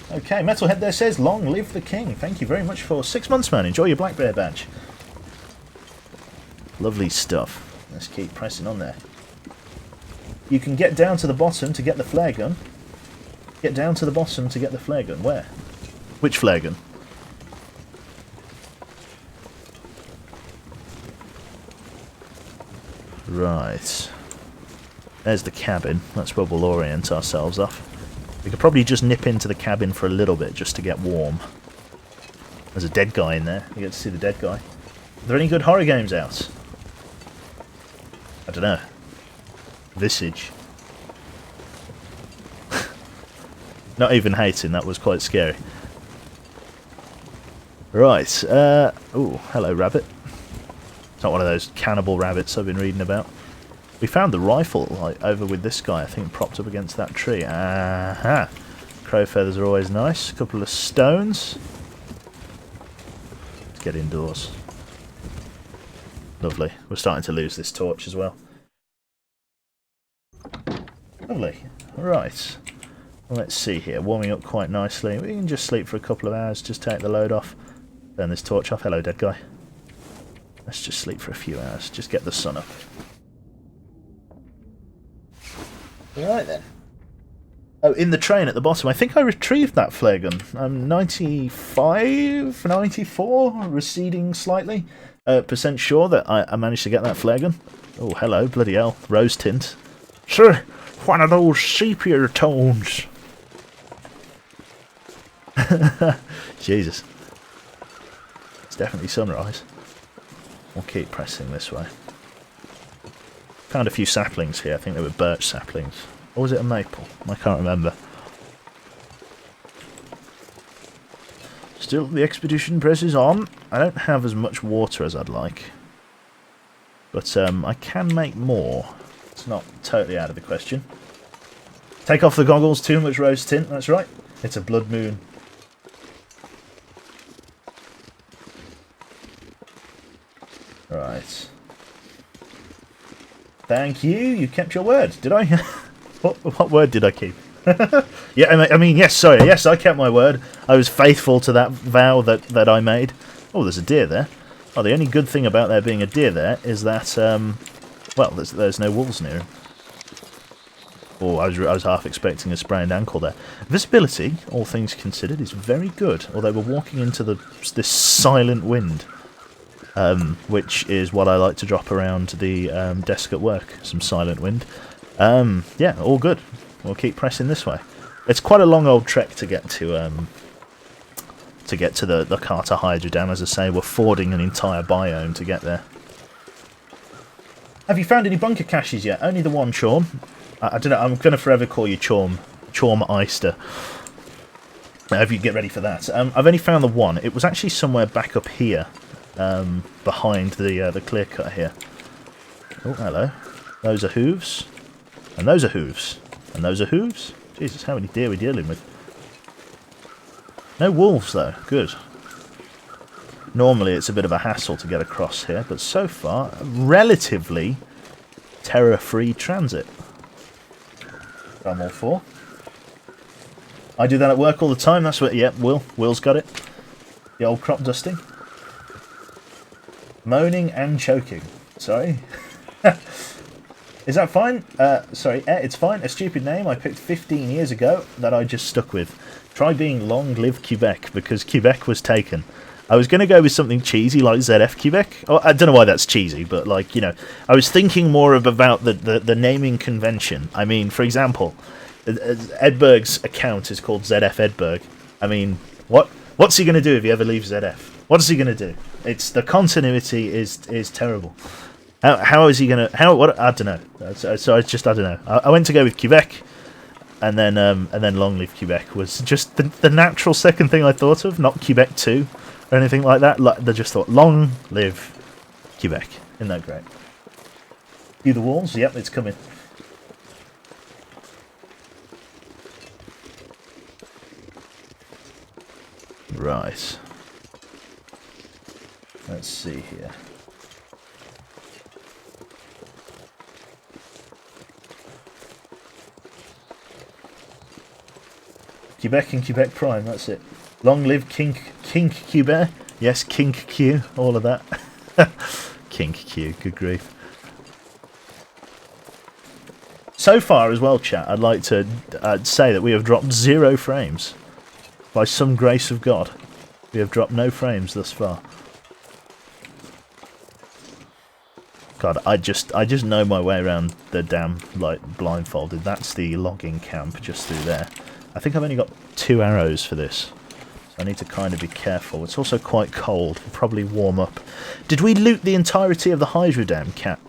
Okay, Metalhead there says, long live the king. Thank you very much for 6 months, man. Enjoy your Black Bear badge. Lovely stuff. Let's keep pressing on there. You can get down to the bottom to get the flare gun. Get down to the bottom to get the flare gun. Where? Which flare gun? Right. There's the cabin. That's where we'll orient ourselves off. We could probably just nip into the cabin for a little bit just to get warm. There's a dead guy in there. You get to see the dead guy. Are there any good horror games out? I don't know. Visage. Not even hating, that was quite scary. Right. Ooh, hello, rabbit. It's not one of those cannibal rabbits I've been reading about. We found the rifle like over with this guy, I think, propped up against that tree. Aha! Crow feathers are always nice. A couple of stones. Let's get indoors. Lovely. We're starting to lose this torch as well. Lovely. Right. Let's see here. Warming up quite nicely. We can just sleep for a couple of hours, just take the load off. Turn this torch off. Hello, dead guy. Let's just sleep for a few hours. Just get the sun up. Right then. Oh, in the train at the bottom. I think I retrieved that flare gun. I'm 95, 94, receding slightly. Percent sure that I managed to get that flare gun. Oh, hello, bloody hell. Rose tint. Sure, one of those sepia tones. Jesus. It's definitely sunrise. We'll keep pressing this way. Found a few saplings here. I think they were birch saplings. Or was it a maple? I can't remember. Still, the expedition presses on. I don't have as much water as I'd like. But I can make more. It's not totally out of the question. Take off the goggles. Too much rose tint. That's right. It's a blood moon. Right. Thank you. You kept your word. Did I? What word did I keep? Yeah, I mean, yes, sorry. Yes, I kept my word. I was faithful to that vow that I made. Oh, there's a deer there. Oh, the only good thing about there being a deer there is that, well, there's no wolves near him. Oh, I was half expecting a sprained ankle there. Visibility, all things considered, is very good. Although we're walking into this silent wind. Which is what I like to drop around the desk at work. Some silent wind. Yeah, all good. We'll keep pressing this way. It's quite a long old trek to get to the Carter Hydro Dam. As I say, we're fording an entire biome to get there. Have you found any bunker caches yet? Only the one, Chorm. I don't know. I'm going to forever call you Chorm Eister. If you get ready for that. I've only found the one. It was actually somewhere back up here. Behind the clear cut here. Oh, hello. Those are hooves. And those are hooves. And those are hooves. Jesus, how many deer are we dealing with? No wolves, though. Good. Normally it's a bit of a hassle to get across here, but so far, relatively terror-free transit. I'm all for. I do that at work all the time. That's what... Yep, Will's got it. The old crop dusting. Moaning and choking. Sorry. Is that fine? Sorry, it's fine. A stupid name I picked 15 years ago that I just stuck with. Try being Long Live Quebec, because Quebec was taken. I was going to go with something cheesy like ZF Quebec. Oh, I don't know why that's cheesy, but, like, you know, I was thinking more about the naming convention. I mean, for example, Edberg's account is called ZF Edberg. I mean, what's he going to do if he ever leaves ZF? What's he going to do? It's the continuity is terrible. How is he gonna? What? I don't know. So I don't know. I went to go with Quebec, and then Long Live Quebec was just the natural second thing I thought of, not Quebec 2 or anything like that. Like, they just thought Long Live Quebec. Isn't that great? View the walls. Yep, it's coming. Right. Let's see here. Quebec and Quebec Prime, that's it. Long live King Quebec. Yes, King Q, all of that. King Q, good grief. So far as well, chat, I'd like to say that we have dropped 0 frames. By some grace of God. We have dropped no frames thus far. God, I just know my way around the damn, like, blindfolded. That's the logging camp just through there. I think I've only got 2 arrows for this. So I need to kind of be careful. It's also quite cold. We'll probably warm up. Did we loot the entirety of the Hydro Dam, chat?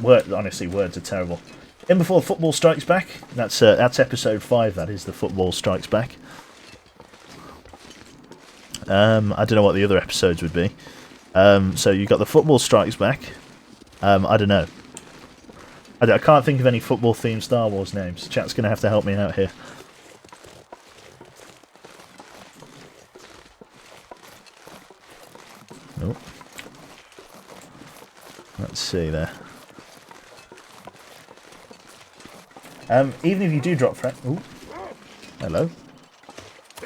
Honestly, words are terrible. In Before Football Strikes Back. That's episode 5, that is, the Football Strikes Back. I don't know what the other episodes would be. So you got the Football Strikes Back. I don't know. I can't think of any football-themed Star Wars names. Chat's going to have to help me out here. Oh. Let's see there. Even if you do drop frame... Ooh. Hello.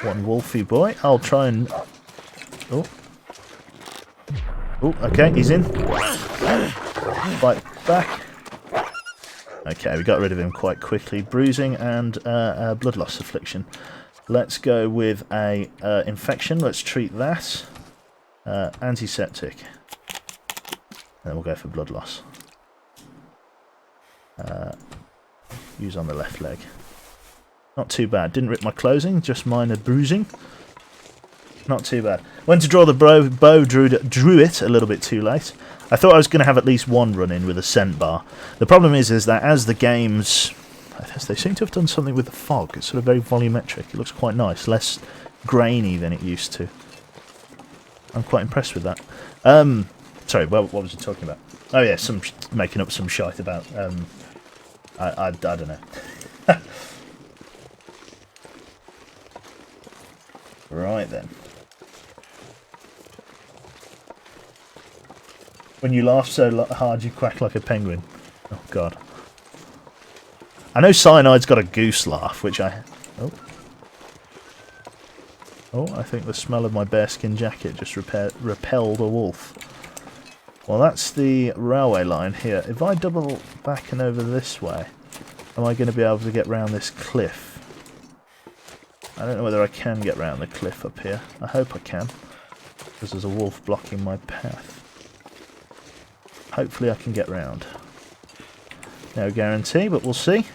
One wolfy boy. I'll try and... Oh. Oh, okay, he's in. Fight back. Okay, we got rid of him quite quickly. Bruising and blood loss affliction. Let's go with a infection. Let's treat that. Antiseptic. And then we'll go for blood loss. Use on the left leg. Not too bad. Didn't rip my clothing, just minor bruising. Not too bad. Went to draw the bow, drew it a little bit too late. I thought I was going to have at least one run-in with a scent bar. The problem is that as the games... They seem to have done something with the fog. It's sort of very volumetric. It looks quite nice. Less grainy than it used to. I'm quite impressed with that. Sorry, what was you talking about? Oh yeah, making up some shite about... I don't know. Right then. When you laugh so hard you quack like a penguin. Oh god. I know Cyanide's got a goose laugh, which I... Oh. Oh, I think the smell of my bearskin jacket just repelled a wolf. Well, that's the railway line here. If I double back and over this way, am I going to be able to get round this cliff? I don't know whether I can get round the cliff up here. I hope I can, because there's a wolf blocking my path. Hopefully I can get round. No guarantee, but we'll see.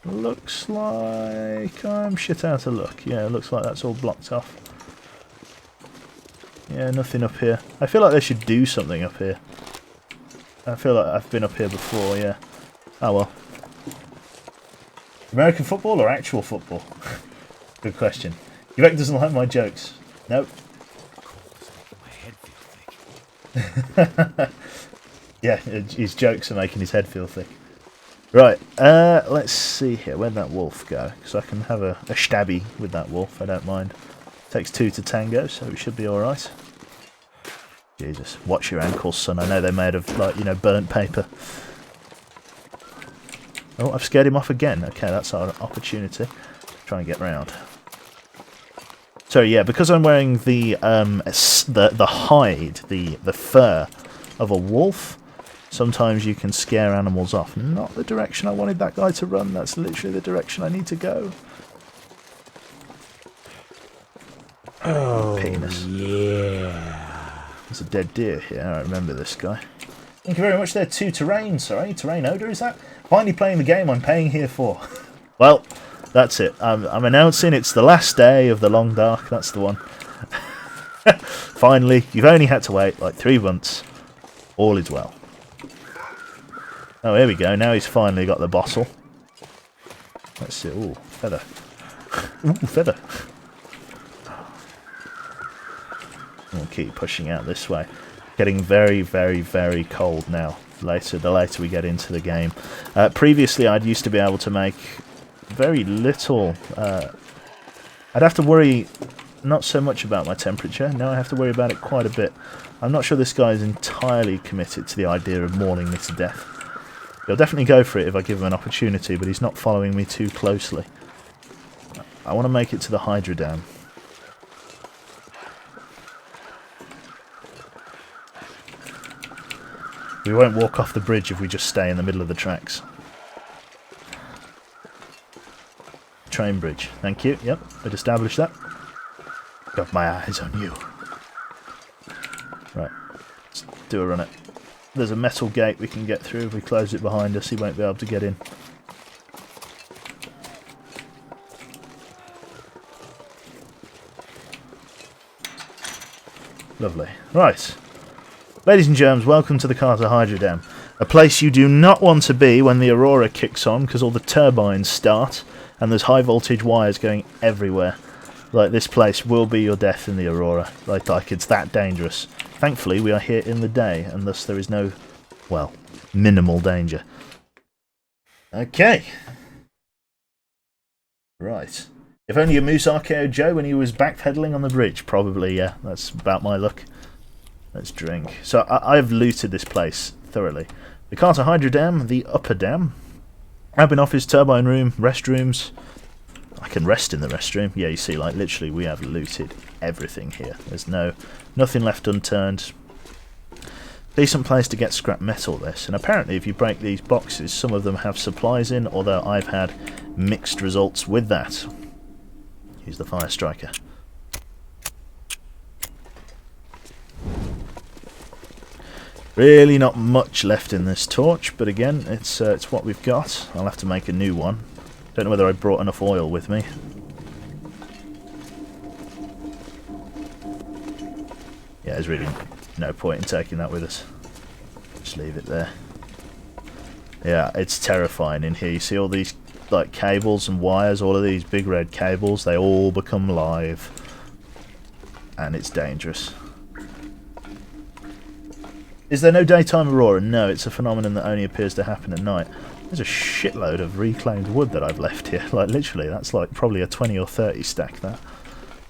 Looks like I'm shit out of luck. Yeah, it looks like that's all blocked off. Yeah, nothing up here. I feel like they should do something up here. I feel like I've been up here before, yeah. Oh well. American football or actual football? Good question. Quebec doesn't like my jokes. Nope. My head feels thick. Yeah, his jokes are making his head feel thick. Right, let's see here. Where'd that wolf go? Because I can have a stabby with that wolf, I don't mind. Takes 2 to tango, so it should be alright. Jesus, watch your ankles, son. I know they're made of, like, you know, burnt paper. Oh, I've scared him off again. Okay, that's our opportunity. Try and get round. So yeah, because I'm wearing the hide, the fur of a wolf, sometimes you can scare animals off. Not the direction I wanted that guy to run. That's literally the direction I need to go. Oh, penis. yeah. There's a dead deer here. I remember this guy. Thank you very much there, to Terrain. Sorry, Terrain Odor, is that? Finally playing the game I'm paying here for. Well, That's it. I'm announcing it's the last day of the long dark. That's the one. Finally, you've only had to wait like 3 months. All is well. Oh, here we go. Now he's finally got the bottle. Let's see. Ooh, feather. Ooh, feather. We'll keep pushing out this way. Getting very, very, very cold now. The later we get into the game. Previously, I'd used to be able to make very little. I'd have to worry not so much about my temperature. Now I have to worry about it quite a bit. I'm not sure this guy is entirely committed to the idea of mauling me to death. He'll definitely go for it if I give him an opportunity, but he's not following me too closely. I want to make it to the Hydra Dam. We won't walk off the bridge if we just stay in the middle of the tracks. Train bridge. Thank you. Yep, we'd established that. Got my eyes on you. Right, let's do a run it. There's a metal gate we can get through. If we close it behind us, he won't be able to get in. Lovely. Right. Ladies and germs, welcome to the Carter Hydro Dam. A place you do not want to be when the Aurora kicks on, because all the turbines start, and there's high voltage wires going everywhere. Like, this place will be your death in the Aurora. Like it's that dangerous. Thankfully, we are here in the day, and thus there is no, well, minimal danger. Okay. Right. If only a moose RKO Joe when he was backpedaling on the bridge. Probably, yeah. That's about my luck. Let's drink. So I've looted this place thoroughly. The Carter Hydro Dam, the upper dam. Admin office, turbine room, restrooms. I can rest in the restroom. Yeah, you see, like, literally we have looted everything here. There's nothing left unturned. Decent place to get scrap metal, this. And apparently if you break these boxes, some of them have supplies in, although I've had mixed results with that. Use the fire striker. Really not much left in this torch, but again, it's what we've got. I'll have to make a new one. Don't know whether I brought enough oil with me. Yeah, there's really no point in taking that with us. Just leave it there. Yeah, it's terrifying in here. You see all these like cables and wires, all of these big red cables, they all become live. And it's dangerous. Is there no daytime aurora? No, it's a phenomenon that only appears to happen at night. There's a shitload of reclaimed wood that I've left here. Like, literally, that's like probably a 20 or 30 stack, that.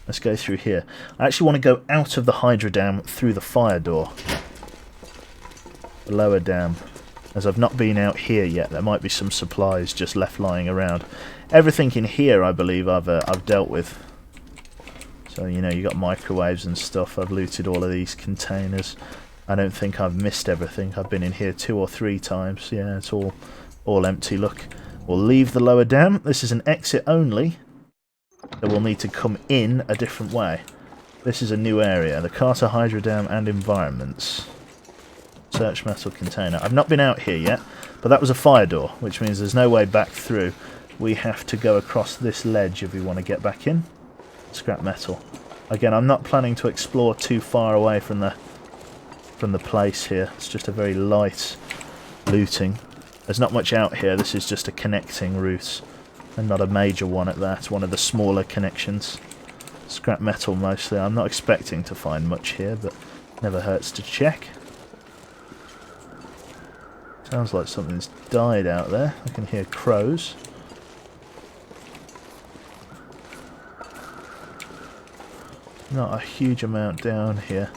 Let's go through here. I actually want to go out of the Hydro Dam through the fire door. The lower dam. As I've not been out here yet, there might be some supplies just left lying around. Everything in here, I believe, I've dealt with. So, you know, you got microwaves and stuff. I've looted all of these containers. I don't think I've missed everything. I've been in here 2 or 3 times. Yeah, it's all empty. Look, we'll leave the lower dam. This is an exit only. So we'll need to come in a different way. This is a new area. The Carter Hydro Dam and environments. Search metal container. I've not been out here yet, but that was a fire door, which means there's no way back through. We have to go across this ledge if we want to get back in. Scrap metal. Again, I'm not planning to explore too far away from the place here. It's just a very light looting. There's not much out here. This is just a connecting route, and not a major one at that. One of the smaller connections. Scrap metal mostly. I'm not expecting to find much here, but never hurts to check. Sounds like something's died out there. I can hear crows. Not a huge amount down here.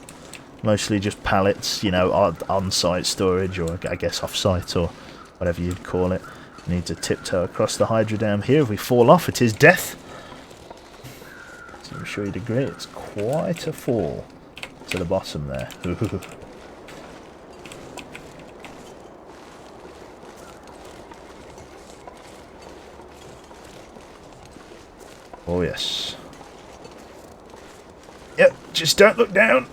Mostly just pallets, you know, on-site storage, or I guess off-site, or whatever you'd call it. Need to tiptoe across the Hydro Dam here. If we fall off, it is death. So I'm sure you'd agree, it's quite a fall to the bottom there. Oh yes. Yep, just don't look down.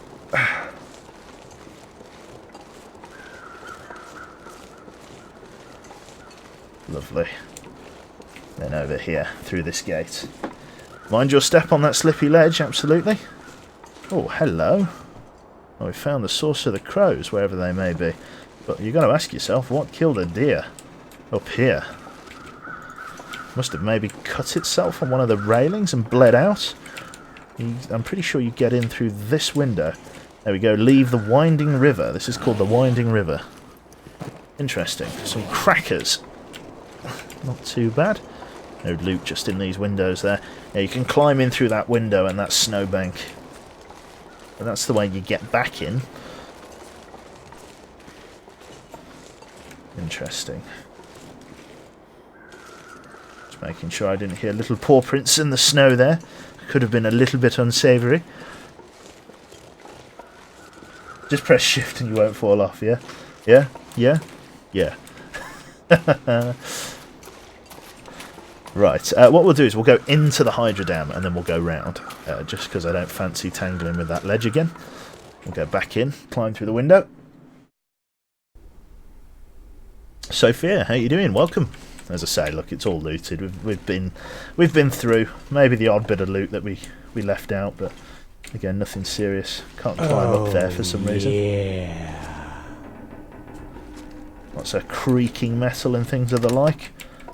Lovely. Then over here, through this gate. Mind your step on that slippy ledge, absolutely. Oh, hello. Oh, we found the source of the crows, wherever they may be. But you've got to ask yourself, what killed a deer up here? Must have maybe cut itself on one of the railings and bled out. I'm pretty sure you get in through this window. There we go, leave the winding river. This is called the winding river. Interesting. Some crackers. Not too bad. No loot just in these windows there. Yeah, you can climb in through that window and that snowbank. But that's the way you get back in. Interesting. Just making sure I didn't hear little paw prints in the snow there. Could have been a little bit unsavoury. Just press shift and you won't fall off, yeah? Yeah? Yeah? Yeah. Right, what we'll do is we'll go into the Hydra Dam and then we'll go round. Just because I don't fancy tangling with that ledge again. We'll go back in, climb through the window. Sophia, how you doing? Welcome. As I say, look, it's all looted. We've been through. Maybe the odd bit of loot that we left out, but again, nothing serious. Can't climb up there for some reason. Yeah. Lots of creaking metal and things of the like.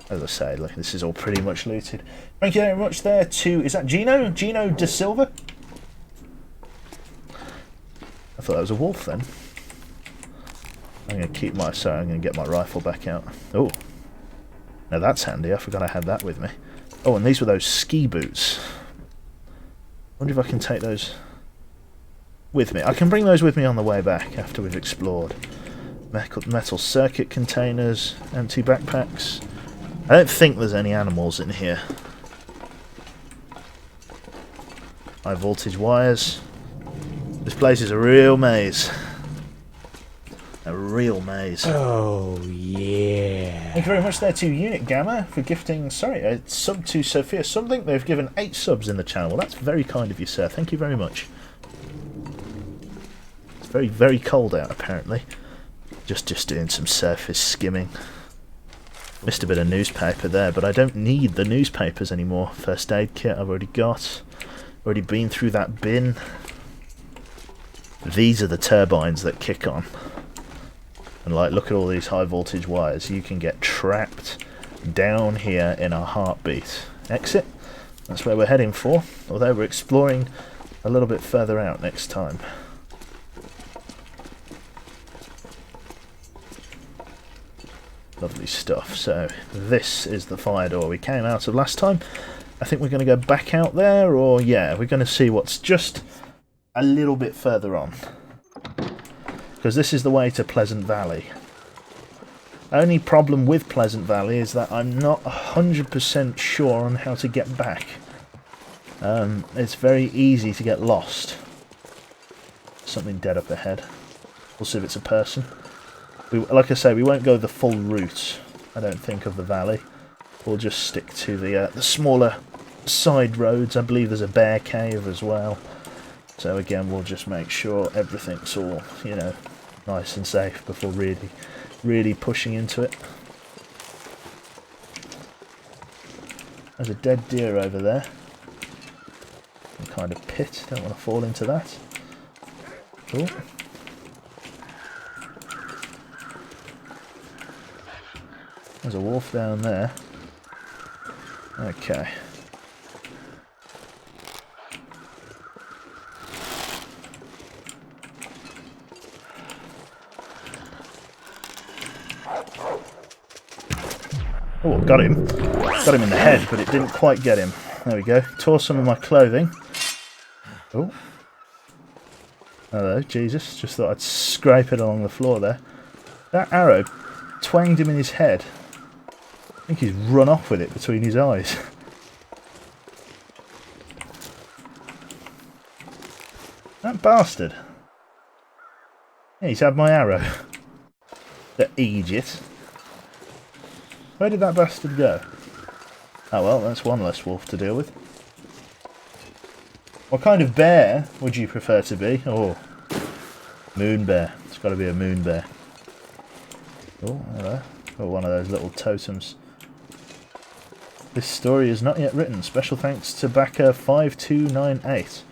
As I say, look, this is all pretty much looted. Thank you very much there to... Is that Gino? Gino De Silva? I thought that was a wolf then. I'm going to keep my... Sorry, I'm going to get my rifle back out. Oh. Now that's handy. I forgot I had that with me. Oh, and these were those ski boots. Wonder if I can take those with me. I can bring those with me on the way back after we've explored. Metal circuit containers, empty backpacks. I don't think there's any animals in here. High voltage wires. This place is a real maze. A real maze. Oh, yeah. Thank you very much there to Unit Gamma for gifting, sorry, a sub to Sophia Something. They've given 8 subs in the channel. Well, that's very kind of you, sir. Thank you very much. It's very, very cold out, apparently. Just doing some surface skimming. Missed a bit of newspaper there, but I don't need the newspapers anymore. First aid kit I've already got. Already been through that bin. These are the turbines that kick on. And like, look at all these high voltage wires. You can get trapped down here in a heartbeat. Exit. That's where we're heading for. Although we're exploring a little bit further out next time. Lovely stuff. So this is the fire door we came out of last time. I think we're going to go back out there, or yeah, we're going to see what's just a little bit further on. Because this is the way to Pleasant Valley. Only problem with Pleasant Valley is that I'm not 100% sure on how to get back. It's very easy to get lost. Something dead up ahead. We'll see if it's a person. Like I say, we won't go the full route, I don't think, of the valley. We'll just stick to the smaller side roads. I believe there's a bear cave as well. So again, we'll just make sure everything's all, you know, nice and safe before really pushing into it. There's a dead deer over there. Some kind of pit. Don't want to fall into that. Cool. There's a wolf down there. Okay. Oh, got him. Got him in the head, but it didn't quite get him. There we go. Tore some of my clothing. Oh. Hello, Jesus. Just thought I'd scrape it along the floor there. That arrow twanged him in his head. I think he's run off with it between his eyes. That bastard. Yeah, he's had my arrow. The idiot. Where did that bastard go? Oh well, that's one less wolf to deal with. What kind of bear would you prefer to be? Oh, moon bear. It's got to be a moon bear. Oh, hello. Oh, one of those little totems. This story is not yet written. Special thanks to backer 5298.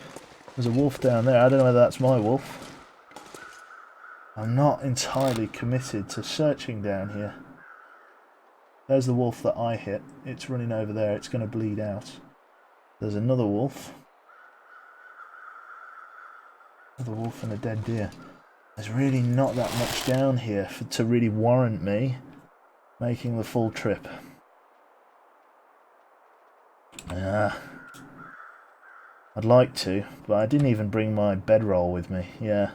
There's a wolf down there. I don't know whether that's my wolf. I'm not entirely committed to searching down here. There's the wolf that I hit. It's running over there. It's going to bleed out. There's another wolf. Another wolf and a dead deer. There's really not that much down here to really warrant me making the full trip. I'd like to, but I didn't even bring my bedroll with me. Yeah,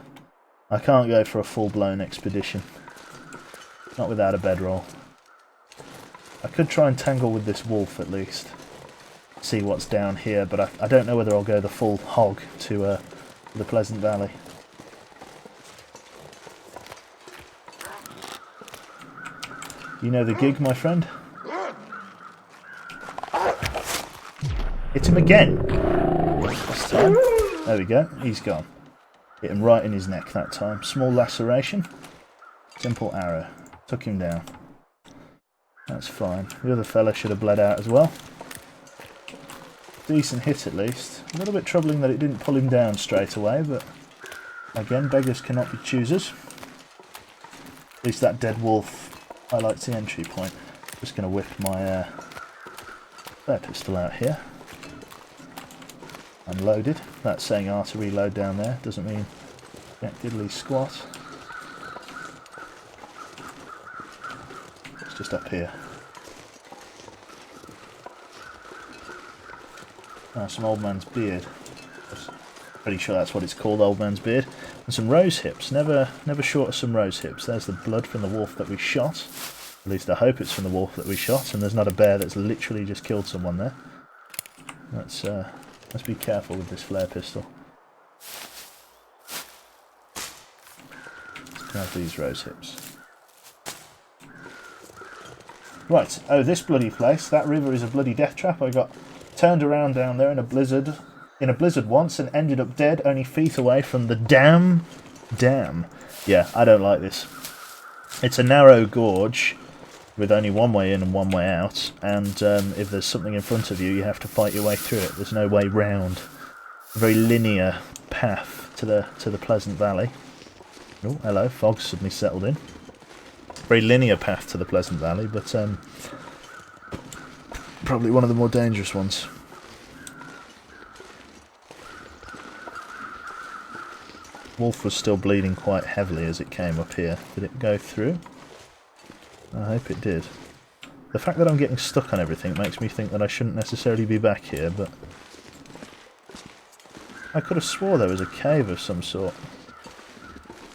I can't go for a full-blown expedition. Not without a bedroll. I could try and tangle with this wolf at least. See what's down here, but I don't know whether I'll go the full hog to the Pleasant Valley. You know the gig, my friend? Hit him again! This time. There we go, he's gone. Hit him right in his neck that time. Small laceration. Simple arrow. Took him down. That's fine. The other fella should have bled out as well. Decent hit at least. A little bit troubling that it didn't pull him down straight away, but again, beggars cannot be choosers. At least that dead wolf highlights the entry point. Just going to whip my flare pistol out here. Unloaded. That's saying R to reload down there. Doesn't mean jack diddly squat. It's just up here. Oh, some old man's beard. Pretty sure that's what it's called, old man's beard. And some rose hips. Never short of some rose hips. There's the blood from the wolf that we shot. At least I hope it's from the wolf that we shot. And there's not a bear that's literally just killed someone there. Let's be careful with this flare pistol. Let's grab these rose hips. Right. Oh, this bloody place. That river is a bloody death trap. I got turned around down there in a blizzard once and ended up dead only feet away from the dam. Yeah, I don't like this. It's a narrow gorge with only one way in and one way out, and if there's something in front of you, you have to fight your way through it. There's no way round. A very linear path to the Pleasant Valley. Oh, hello, fog suddenly settled in. Very linear path to the Pleasant Valley, but probably one of the more dangerous ones. Wolf was still bleeding quite heavily as it came up here. Did it go through? I hope it did. The fact that I'm getting stuck on everything makes me think that I shouldn't necessarily be back here, but I could have swore there was a cave of some sort.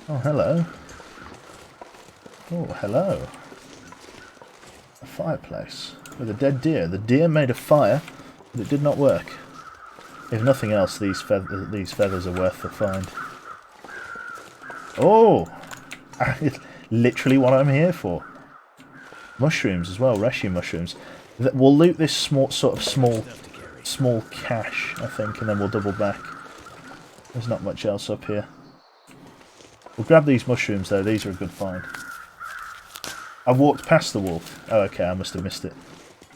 Oh, hello. Oh, hello. A fireplace with a dead deer. The deer made a fire, but it did not work. If nothing else, these feathers are worth the find. Oh! Literally what I'm here for. Mushrooms as well, rescue mushrooms. We'll loot this small cache, I think, and then we'll double back. There's not much else up here. We'll grab these mushrooms though, these are a good find. I walked past the wolf. Oh, okay, I must have missed it.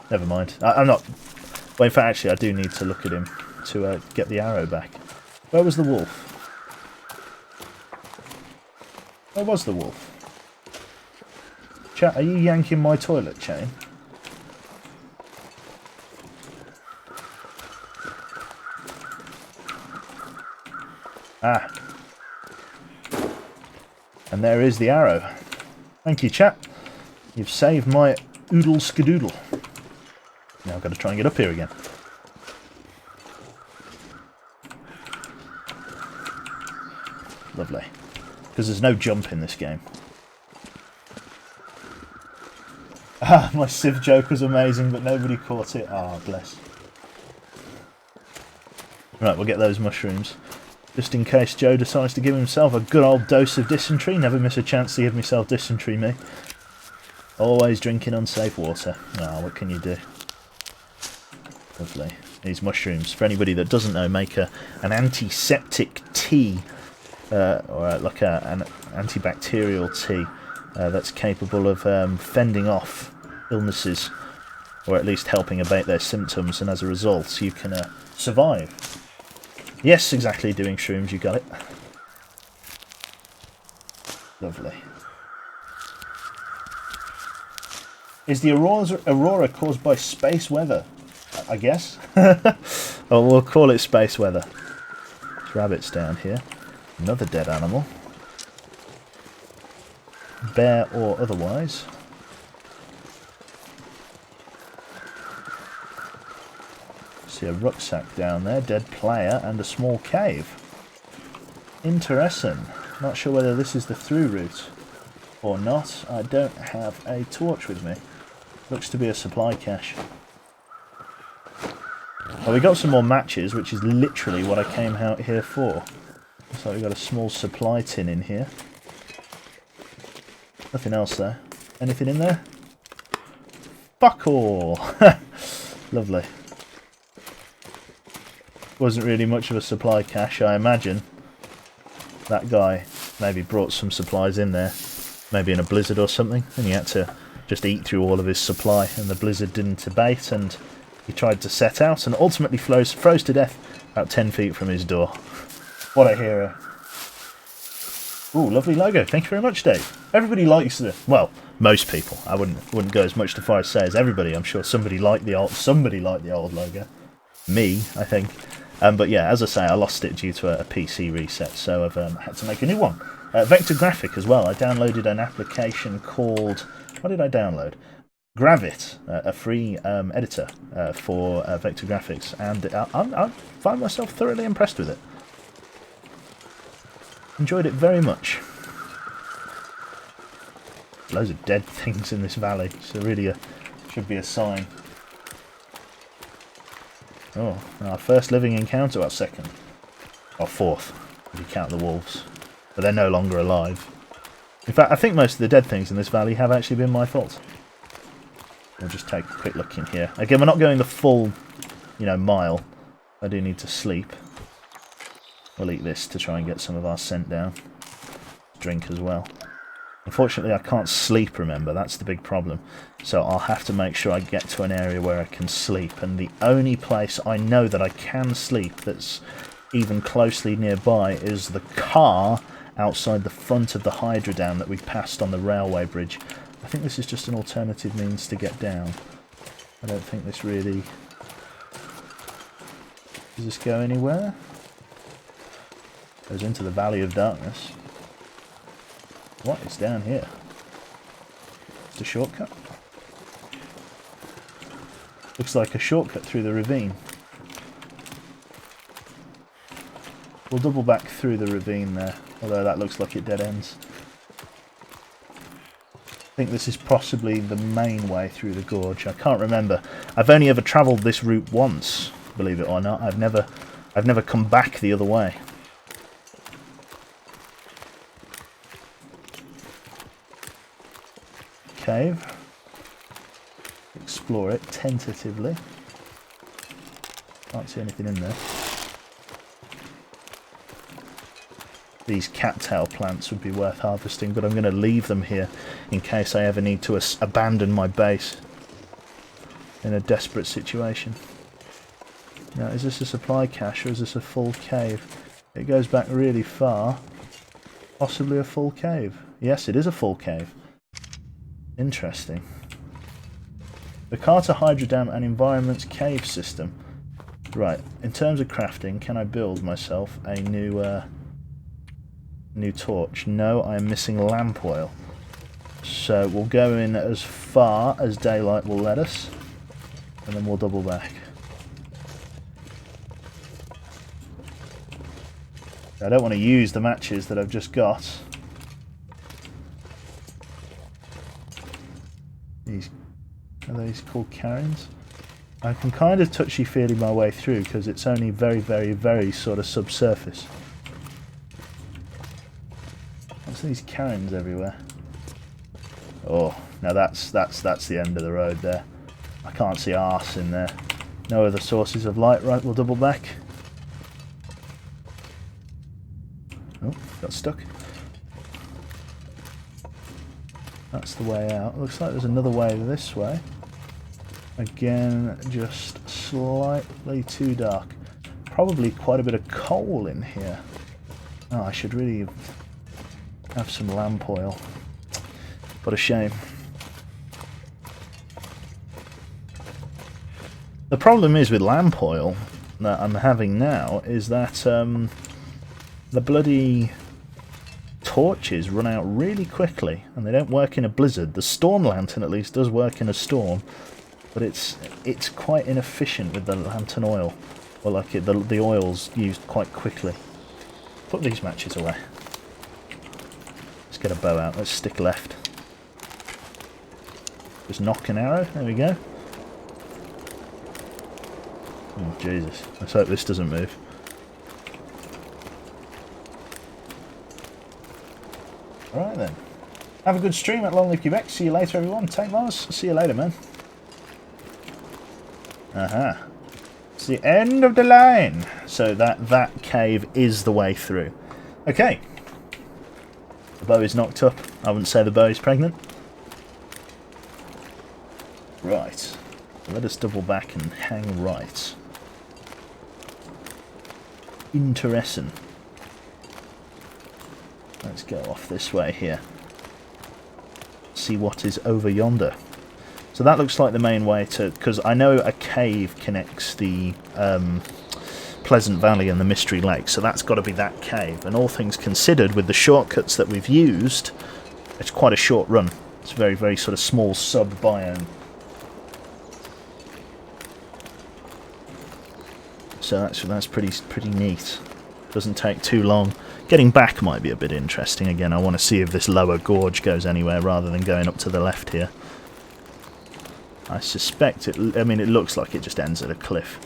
Never mind. I'm not... Well, in fact, actually, I do need to look at him to get the arrow back. Where was the wolf? Where was the wolf? Chat, are you yanking my toilet chain? Ah. And there is the arrow. Thank you, chat. You've saved my oodle skadoodle. Now I've got to try and get up here again. Lovely. Because there's no jump in this game. Ah, my Civ joke was amazing, but nobody caught it. Ah, bless. Right, we'll get those mushrooms. Just in case Joe decides to give himself a good old dose of dysentery. Never miss a chance to give myself dysentery, me. Always drinking unsafe water. Ah, what can you do? Lovely. These mushrooms, for anybody that doesn't know, make an antiseptic tea. Or like an antibacterial tea that's capable of fending off illnesses or at least helping abate their symptoms, and as a result you can survive. Yes, exactly, doing shrooms, you got it. Lovely. Is the aurora caused by space weather? I guess. Oh, we'll call it space weather. There's rabbits down here. Another dead animal. Bear or otherwise. See a rucksack down there, dead player, and a small cave. Interesting. Not sure whether this is the through route or not. I don't have a torch with me. Looks to be a supply cache. Well, we got some more matches, which is literally what I came out here for. Looks like we got a small supply tin in here. Nothing else there. Anything in there? Fuck all! Lovely. Wasn't really much of a supply cache, I imagine. That guy maybe brought some supplies in there. Maybe in a blizzard or something, and he had to just eat through all of his supply, and the blizzard didn't abate, and he tried to set out, and ultimately froze to death about 10 feet from his door. What a hero. Ooh, lovely logo. Thank you very much, Dave. Everybody likes the... Well, most people. I wouldn't go as much too far as say as everybody. I'm sure somebody liked the old logo. Me, I think. But yeah, as I say, I lost it due to a PC reset, so I've had to make a new one. Vector Graphic as well. I downloaded an application called... What did I download? Gravit, a free editor for vector graphics, and I find myself thoroughly impressed with it. Enjoyed it very much. Loads of dead things in this valley, so really should be a sign. Oh, our first living encounter, well, second. Or fourth, if you count the wolves. But they're no longer alive. In fact, I think most of the dead things in this valley have actually been my fault. We'll just take a quick look in here. Again, we're not going the full, mile. I do need to sleep. We'll eat this to try and get some of our scent down. Drink as well. Unfortunately, I can't sleep, remember. That's the big problem. So I'll have to make sure I get to an area where I can sleep. And the only place I know that I can sleep that's even closely nearby is the car outside the front of the Hydra Dam that we passed on the railway bridge. I think this is just an alternative means to get down. I don't think this really... Does this go anywhere? Goes into the Valley of Darkness. What is down here? It's a shortcut. Looks like a shortcut through the ravine. We'll double back through the ravine there, although that looks like it dead ends. I think this is possibly the main way through the gorge. I can't remember. I've only ever travelled this route once, believe it or not. I've never come back the other way. Cave. Explore it tentatively. Can't see anything in there. These cattail plants would be worth harvesting, but I'm going to leave them here in case I ever need to abandon my base in a desperate situation. Now, is this a supply cache or is this a full cave? It goes back really far. Possibly a full cave. Yes, it is a full cave. Interesting. The Carter Hydro Dam and Environments Cave System. Right, in terms of crafting, can I build myself a new torch? No, I am missing lamp oil. So we'll go in as far as daylight will let us, and then we'll double back. I don't want to use the matches that I've just got. Are these called carrins? I can kind of touchy-feely my way through because it's only very, very, very sort of subsurface. What's these carrins everywhere? Oh, now that's the end of the road there. I can't see arse in there. No other sources of light. Right, we'll double back. Oh, got stuck. That's the way out. Looks like there's another way this way. Again, just slightly too dark. Probably quite a bit of coal in here. Oh, I should really have some lamp oil. What a shame. The problem is with lamp oil that I'm having now is that the bloody torches run out really quickly and they don't work in a blizzard. The storm lantern at least does work in a storm, but it's quite inefficient with the lantern oil. Well, like the oil's used quite quickly. Put these matches away. Let's get a bow out. Let's stick left. Just knock an arrow. There we go. Oh, Jesus. Let's hope this doesn't move. Alright then. Have a good stream at Long Live Quebec. See you later, everyone. Take Mars. See you later, man. Aha. It's the end of the line. So that cave is the way through. Okay. The bow is knocked up. I wouldn't say the bow is pregnant. Right. So let us double back and hang right. Interesting. Let's go off this way here. See what is over yonder. So that looks like the main way to... Because I know a cave connects the Pleasant Valley and the Mystery Lake, so that's got to be that cave. And all things considered, with the shortcuts that we've used, it's quite a short run. It's a very, very sort of small sub-biome. So that's pretty neat. Doesn't take too long. Getting back might be a bit interesting. Again, I want to see if this lower gorge goes anywhere rather than going up to the left here. I suspect it... I mean, it looks like it just ends at a cliff.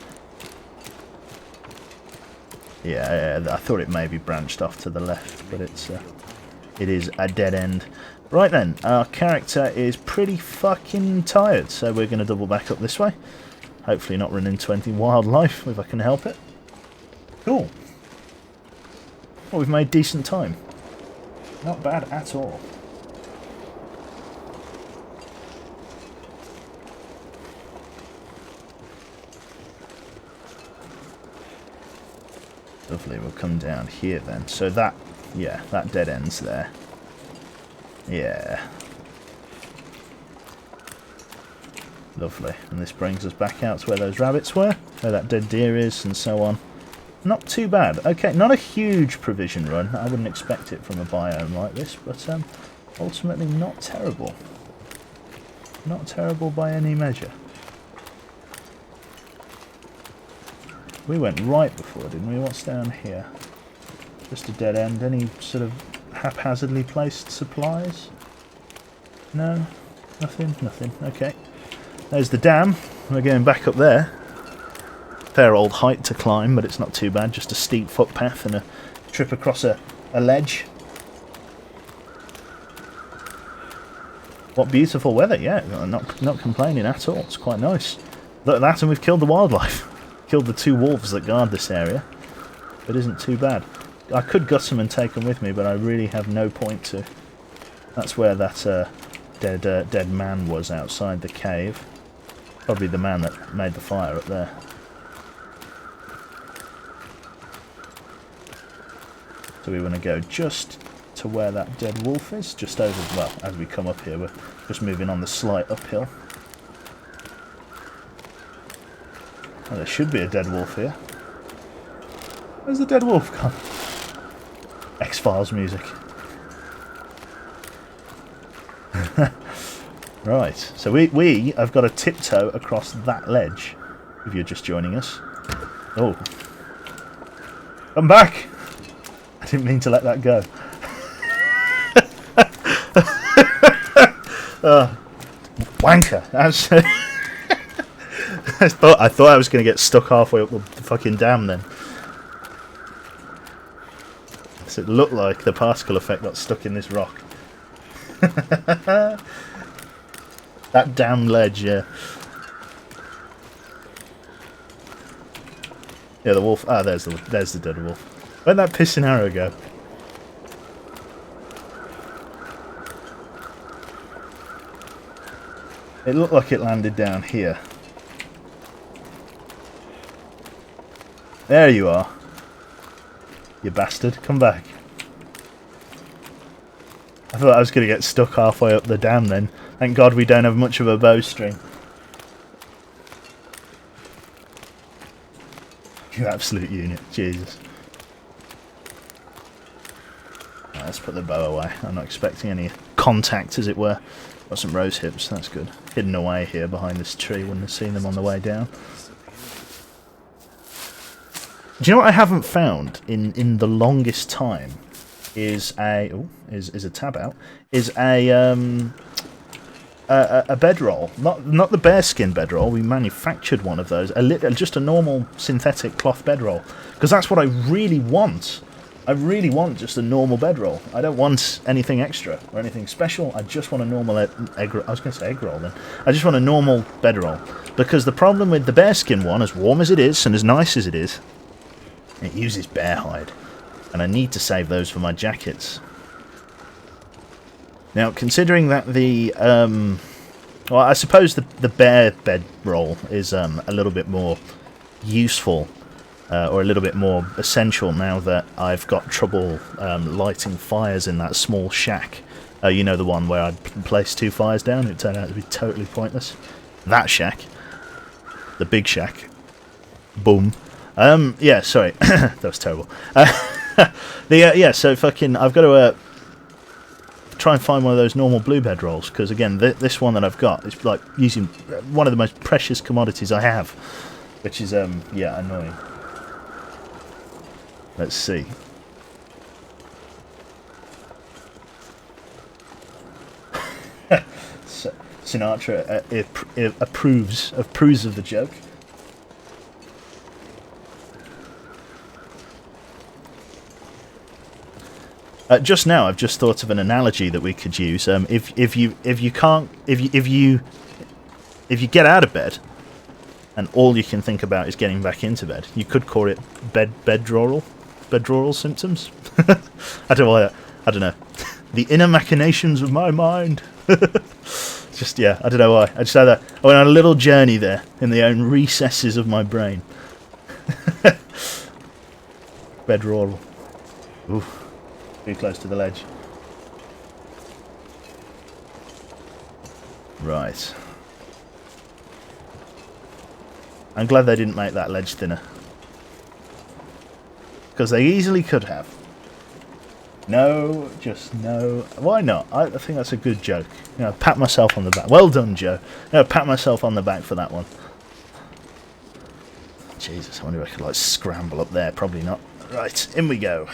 Yeah, I thought it maybe branched off to the left, but it is a dead end. Right then, our character is pretty fucking tired, so we're going to double back up this way. Hopefully not run into any wildlife, if I can help it. Cool. Well, we've made decent time. Not bad at all. Lovely, we'll come down here then. So that, yeah, that dead ends there. Yeah. Lovely. And this brings us back out to where those rabbits were, where that dead deer is, and so on. Not too bad. Okay, not a huge provision run. I wouldn't expect it from a biome like this, but ultimately not terrible. Not terrible by any measure. We went right before, didn't we? What's down here? Just a dead end. Any sort of haphazardly placed supplies? No? Nothing? Nothing. Okay. There's the dam. We're going back up there. Fair old height to climb, but it's not too bad. Just a steep footpath and a trip across a ledge. What beautiful weather, yeah. Not complaining at all. It's quite nice. Look at that, and we've killed the wildlife. Killed the 2 wolves that guard this area. It isn't too bad. I could gut them and take them with me, but I really have no point to. That's where that dead man was outside the cave. Probably the man that made the fire up there. So we want to go just to where that dead wolf is, just over, well, as we come up here, we're just moving on the slight uphill. Oh, there should be a dead wolf here. Where's the dead wolf gone? X-Files music. Right, so we have got to tiptoe across that ledge, if you're just joining us. Oh. Come back! I didn't mean to let that go. Wanker! I thought I was going to get stuck halfway up the fucking dam then. So it looked like the particle effect got stuck in this rock. That damn ledge, yeah. Yeah, the wolf. Ah, there's the dead wolf. Where'd that pissing arrow go? It looked like it landed down here. There you are. You bastard. Come back. I thought I was going to get stuck halfway up the dam then. Thank God we don't have much of a bowstring. You absolute unit. Jesus. Right, let's put the bow away. I'm not expecting any contact, as it were. Got some rose hips. That's good. Hidden away here behind this tree. Wouldn't have seen them on the way down. Do you know what I haven't found in the longest time? Is a is a tab out? Is a bedroll, not the bearskin bedroll. We manufactured one of those. Just a normal synthetic cloth bedroll, because that's what I really want. I really want just a normal bedroll. I don't want anything extra or anything special. I just want a normal egg. I was going to say egg roll then. I just want a normal bedroll, because the problem with the bearskin one, as warm as it is and as nice as it is, it uses bear hide, and I need to save those for my jackets. Now, considering that the well, I suppose the bear bedroll is a little bit more useful, or a little bit more essential now that I've got trouble lighting fires in that small shack. You know, the one where I placed 2 fires down. It turned out to be totally pointless. That shack, the big shack. Boom. Yeah, sorry, that was terrible. Yeah, so fucking, I've got to try and find one of those normal blue bedrolls, because again, this one that I've got is like using one of the most precious commodities I have, which is yeah, annoying. Let's see. Sinatra approves of the joke. Just now, I've just thought of an analogy that we could use. If you get out of bed, and all you can think about is getting back into bed, you could call it bedrawal symptoms. I don't know. The inner machinations of my mind. Just, yeah, I don't know why. I went on a little journey there in the own recesses of my brain. Bedrawal. Oof. Too close to the ledge. Right. I'm glad they didn't make that ledge thinner, because they easily could have. No, just no. Why not? I think that's a good joke. You know, pat myself on the back. Well done, Joe. You know, pat myself on the back for that one. Jesus, I wonder if I could like scramble up there. Probably not. Right, in we go.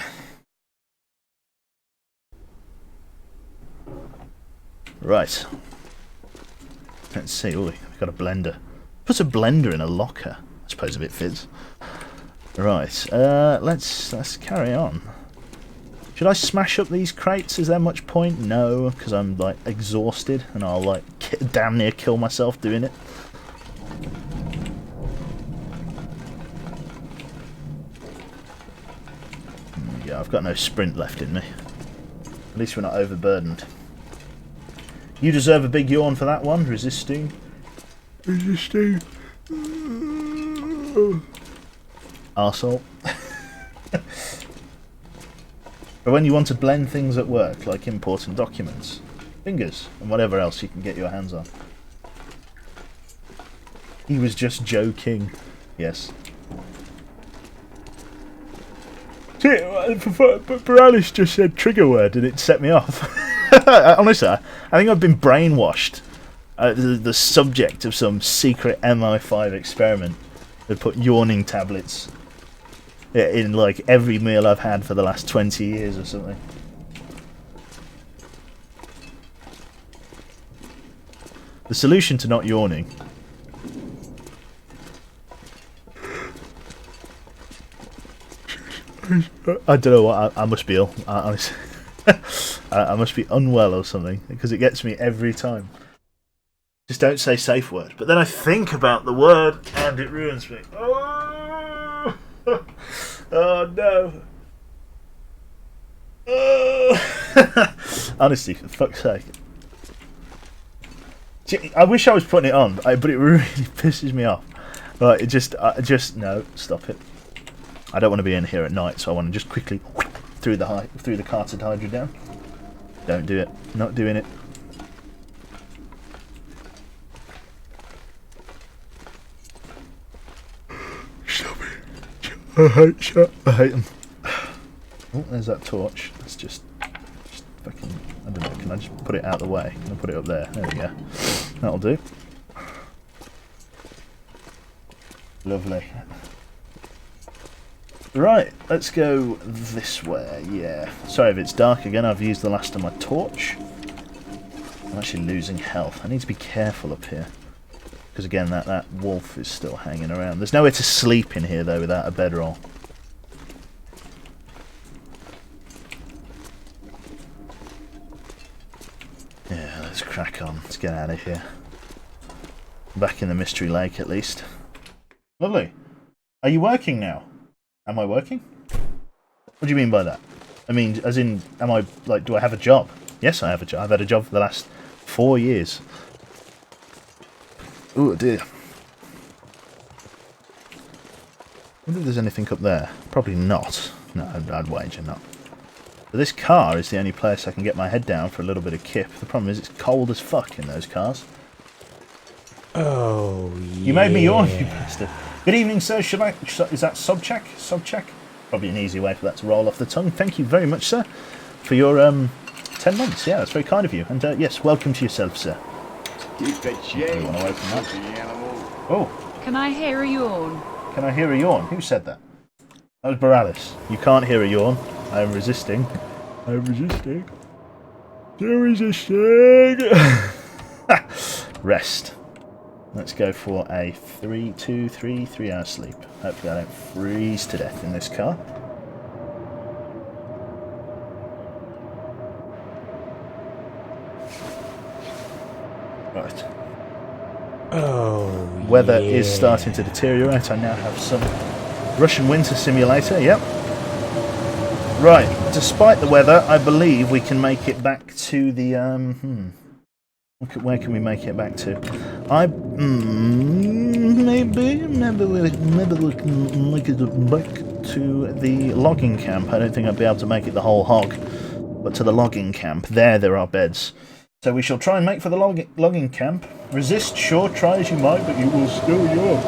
Right. Let's see. Oh, we've got a blender. Put a blender in a locker. I suppose if it fits. Right. Let's carry on. Should I smash up these crates? Is there much point? No, because I'm like exhausted and I'll like damn near kill myself doing it. Yeah, I've got no sprint left in me. At least we're not overburdened. You deserve a big yawn for that one, resisting. Arsehole. But when you want to blend things at work, like important documents, fingers, and whatever else you can get your hands on. He was just joking. Yes. See, but Alice just said trigger word and it set me off. Honestly, I think I've been brainwashed. The subject of some secret MI5 experiment that put yawning tablets in like every meal I've had for the last 20 years or something. The solution to not yawning I don't know what I must be ill. Honestly. I must be unwell or something, because it gets me every time. Just don't say safe word. But then I think about the word and it ruins me. Oh, oh no. Oh. Honestly, for fuck's sake. I wish I was putting it on, but it really pisses me off. Right, just no, stop it. I don't want to be in here at night, so I want to just quickly through the carted hydra down. Don't do it. Not doing it. Stop it. I hate them. Oh, there's that torch. Let's just fucking, I don't know, can I just put it out the way? Can I put it up there? There we go. That'll do. Lovely. Right, let's go this way, yeah. Sorry if it's dark again, I've used the last of my torch. I'm actually losing health. I need to be careful up here. Because again, that wolf is still hanging around. There's nowhere to sleep in here though without a bedroll. Yeah, let's crack on. Let's get out of here. Back in the Mystery Lake at least. Lovely. Are you working now? Am I working? What do you mean by that? I mean, as in, am I, like, do I have a job? Yes, I have a job. I've had a job for the last 4 years. Oh dear. I wonder if there's anything up there. Probably not. No, I'd wager not. But this car is the only place I can get my head down for a little bit of kip. The problem is it's cold as fuck in those cars. Oh, yeah. You made me yawn, you bastard. Good evening, sir. Is that Sobchak? Sobchak? Probably an easy way for that to roll off the tongue. Thank you very much, sir, for your 10 months. Yeah, that's very kind of you. And yes, welcome to yourself, sir. Keep it shady. Want to open that? Oh. Can I hear a yawn? Can I hear a yawn? Who said that? That was Boralis. You can't hear a yawn. I am resisting. I am resisting. Still resisting. Rest. Let's go for a 3 hour sleep. Hopefully I don't freeze to death in this car. Right. Oh, Weather yeah. is starting to deteriorate. I now have some Russian winter simulator. Yep. Right. Despite the weather, I believe we can make it back to the where can we make it back to? Maybe we can make it back to the logging camp. I don't think I'd be able to make it the whole hog, but to the logging camp. There are beds. So we shall try and make for the logging camp. Resist, sure, try as you might, but you will still yawn.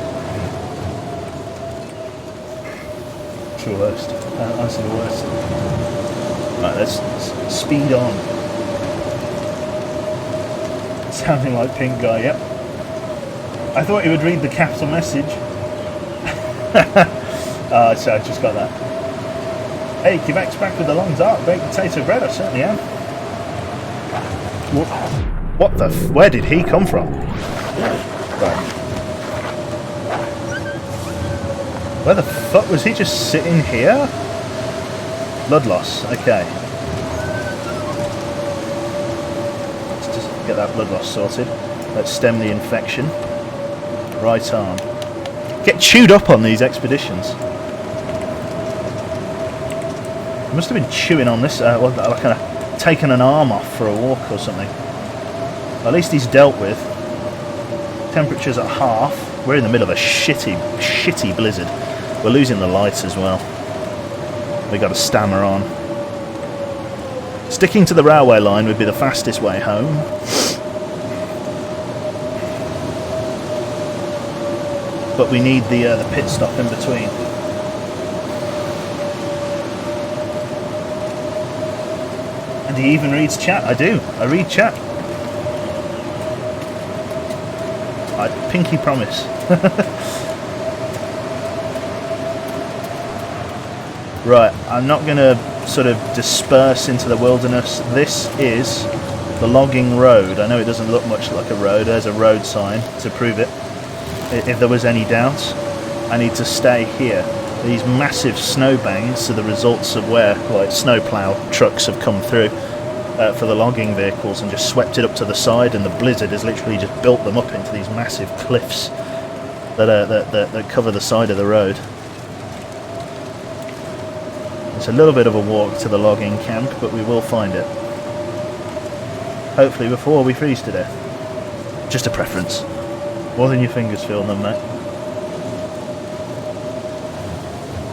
It's the worst. That's the worst. Right, let's speed on. Sounding like Pink Guy, yep. I thought he would read the capital message. So I just got that. Hey, Quebec's back with the long dark baked potato bread, I certainly am. What the where did he come from? Right. Where the fuck was he just sitting here? Blood loss, okay. Get that blood loss sorted. Let's stem the infection. Right arm. Get chewed up on these expeditions. I must have been chewing on this, like taken an arm off for a walk or something. At least he's dealt with. Temperature's at half. We're in the middle of a shitty blizzard. We're losing the lights as well. We got to stammer on. Sticking to the railway line would be the fastest way home. But we need the pit stop in between. And he even reads chat. I do. I read chat. I pinky promise. Right, I'm not going to sort of disperse into the wilderness. This is the logging road. I know it doesn't look much like a road. There's a road sign to prove it. If there was any doubt, I need to stay here. These massive snowbanks are the results of where like snowplow trucks have come through for the logging vehicles and just swept it up to the side, and the blizzard has literally just built them up into these massive cliffs that cover the side of the road. It's a little bit of a walk to the logging camp, but we will find it. Hopefully before we freeze to death. Just a preference. More than your fingers feel them, mate.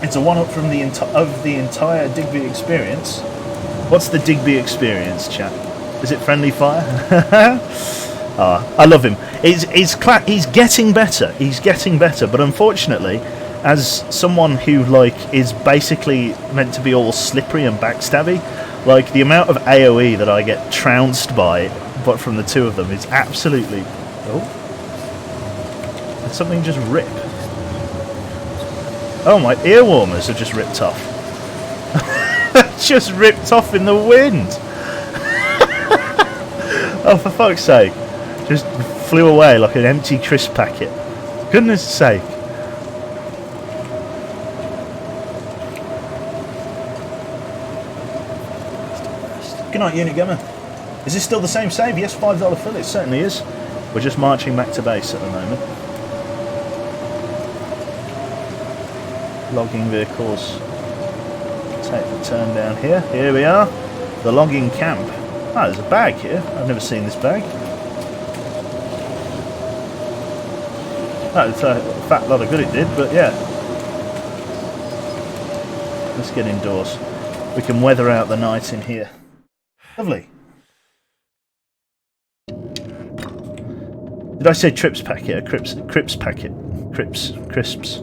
It's a one-up from the entire Digby experience. What's the Digby experience, chat? Is it friendly fire? I love him. He's getting better. He's getting better, but unfortunately, as someone who is basically meant to be all slippery and backstabby, the amount of AOE that I get trounced by, but from the two of them, is absolutely. Oh, did something just rip? Oh, my ear warmers have just ripped off. Just ripped off in the wind. Oh, for fuck's sake. Just flew away like an empty crisp packet. Goodness sake. Good night, Unit Gunner. Is this still the same save? Yes, $5 fill. It certainly is. We're just marching back to base at the moment. Logging vehicles. Take the turn down here. Here we are. The logging camp. Ah, there's a bag here. I've never seen this bag. Oh, it's a fat lot of good it did, but yeah. Let's get indoors. We can weather out the night in here. Lovely. Did I say trips packet or crips packet? Crisps.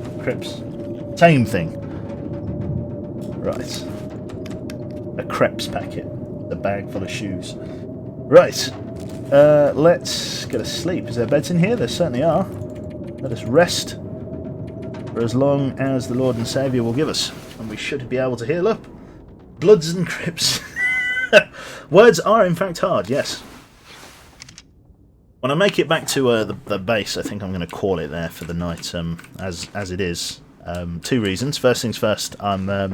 Same thing. Right. A crepes packet. A bag full of shoes. Right. Let's get a sleep. Is there beds in here? There certainly are. Let us rest for as long as the Lord and Saviour will give us. And we should be able to heal up. Bloods and crips. Words are in fact hard, yes. When I make it back to the base, I think I'm going to call it there for the night, as it is. Two reasons. First things first, I'm a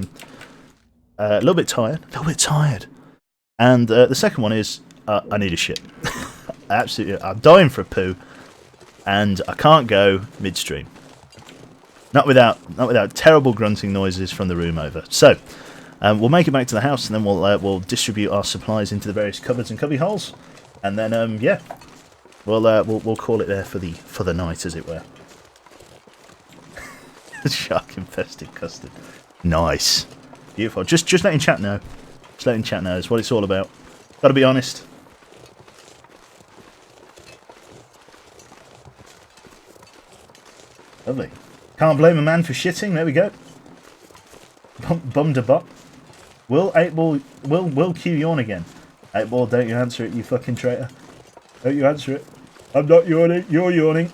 little bit tired. And the second one is I need a shit. Absolutely, I'm dying for a poo, and I can't go midstream. Not without terrible grunting noises from the room over. So we'll make it back to the house, and then we'll distribute our supplies into the various cupboards and cubby holes, and then yeah, we'll call it there for the night, as it were. Shark infested custard. Nice. Beautiful. Just letting chat know. Just letting chat know is what it's all about. Gotta be honest. Lovely. Can't blame a man for shitting. There we go. Bummed a bot. Will 8-Ball will Q yawn again? 8-Ball, don't you answer it, you fucking traitor. Don't you answer it. I'm not yawning, you're yawning.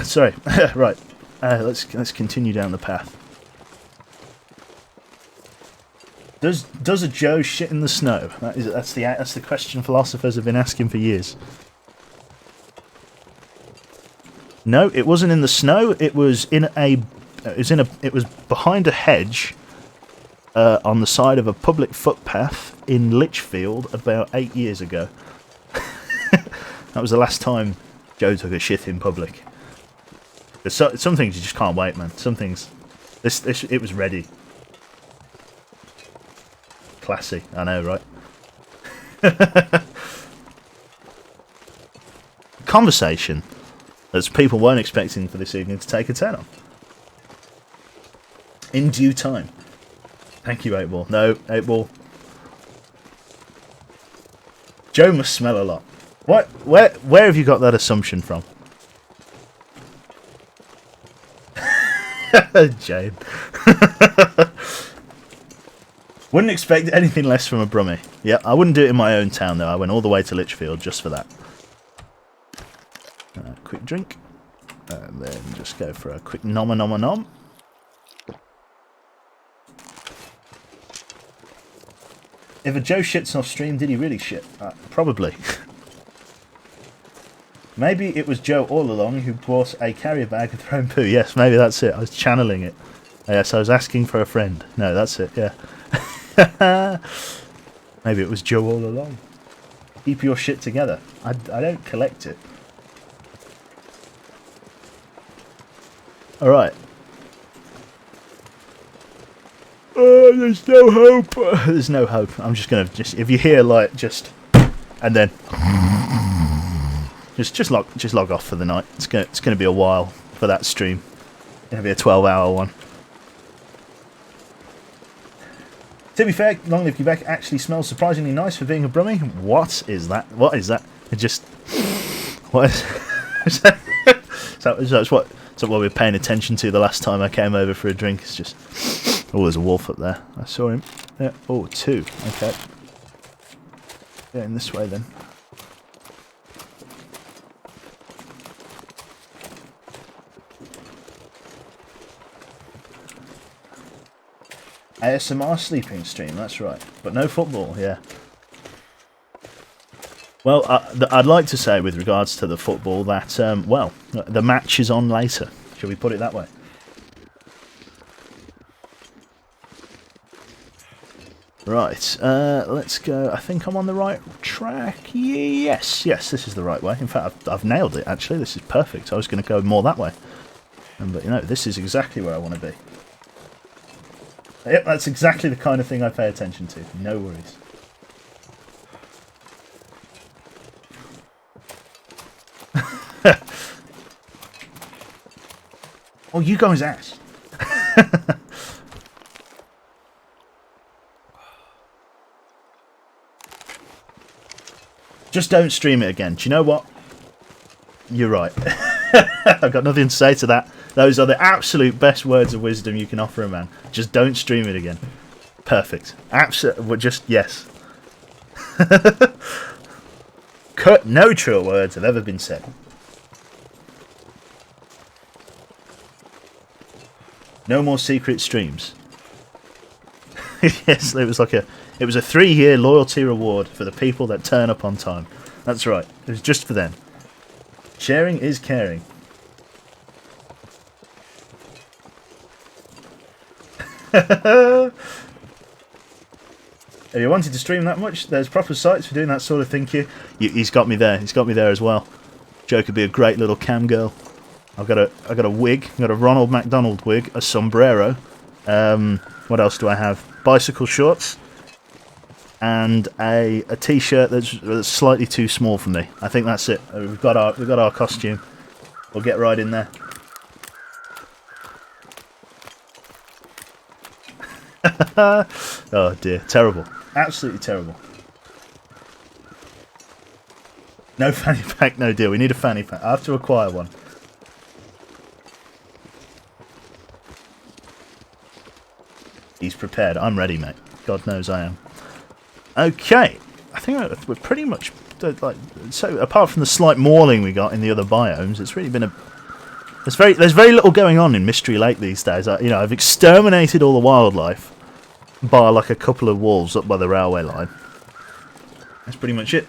Sorry. Right. Let's continue down the path. Does a Joe shit in the snow? That's the question philosophers have been asking for years. No, it wasn't in the snow. It was it was behind a hedge on the side of a public footpath in Lichfield about 8 years ago. That was the last time Joe took a shit in public. Some things you just can't wait, man. Some things, it was ready. Classy, I know, right? Conversation that people weren't expecting for this evening to take a turn on. In due time. Thank you, 8-Ball. No, 8-Ball. Joe must smell a lot. What? Where have you got that assumption from? Jane. Wouldn't expect anything less from a Brummie. Yeah, I wouldn't do it in my own town though. I went all the way to Lichfield just for that. Quick drink. And then just go for a quick nom. If a Joe shits off stream, did he really shit? Probably. Maybe it was Joe all along who bought a carrier bag of thrown poo. Yes, maybe that's it. I was channeling it. Yes, I was asking for a friend. No, that's it, yeah. Maybe it was Joe all along. Keep your shit together. I don't collect it. Alright. There's no hope. There's no hope. I'm just gonna if you hear and then just log off for the night. It's gonna be a while for that stream. It's gonna be a 12-hour one. To be fair, Long Live Quebec actually smells surprisingly nice for being a Brummie. What is that? What is that? It just... What is that? That's what we were paying attention to the last time I came over for a drink. It's just... Oh, there's a wolf up there. I saw him. Yeah. Oh, two. Okay. Going this way then. ASMR sleeping stream, that's right. But no football, yeah. Well, I'd like to say with regards to the football that, well, the match is on later. Shall we put it that way? Right, let's go. I think I'm on the right track. Yes, this is the right way. In fact, I've nailed it, actually. This is perfect. I was going to go more that way. But, you know, this is exactly where I want to be. Yep, that's exactly the kind of thing I pay attention to. No worries. Oh, you guys ass. Just don't stream it again. Do you know what? You're right. I've got nothing to say to that. Those are the absolute best words of wisdom you can offer a man. Just don't stream it again. Perfect. Absolutely. Just, yes. Cut. No truer words have ever been said. No more secret streams. Yes, it was a 3-year loyalty reward for the people that turn up on time. That's right. It was just for them. Sharing is caring. If you wanted to stream that much, there's proper sites for doing that sort of thing. He's got me there. He's got me there as well. Joe could be a great little cam girl. I've got a wig. I've got a Ronald McDonald wig, a sombrero. What else do I have? Bicycle shorts, and a t-shirt that's slightly too small for me. I think that's it. We've got our costume. We'll get right in there. Oh dear, terrible. Absolutely terrible. No fanny pack, no deal. We need a fanny pack. I have to acquire one. He's prepared. I'm ready, mate. God knows I am. Okay. I think we're pretty much... so, apart from the slight mauling we got in the other biomes, it's really been a... There's very little going on in Mystery Lake these days. I've exterminated all the wildlife, bar like a couple of wolves up by the railway line. That's pretty much it.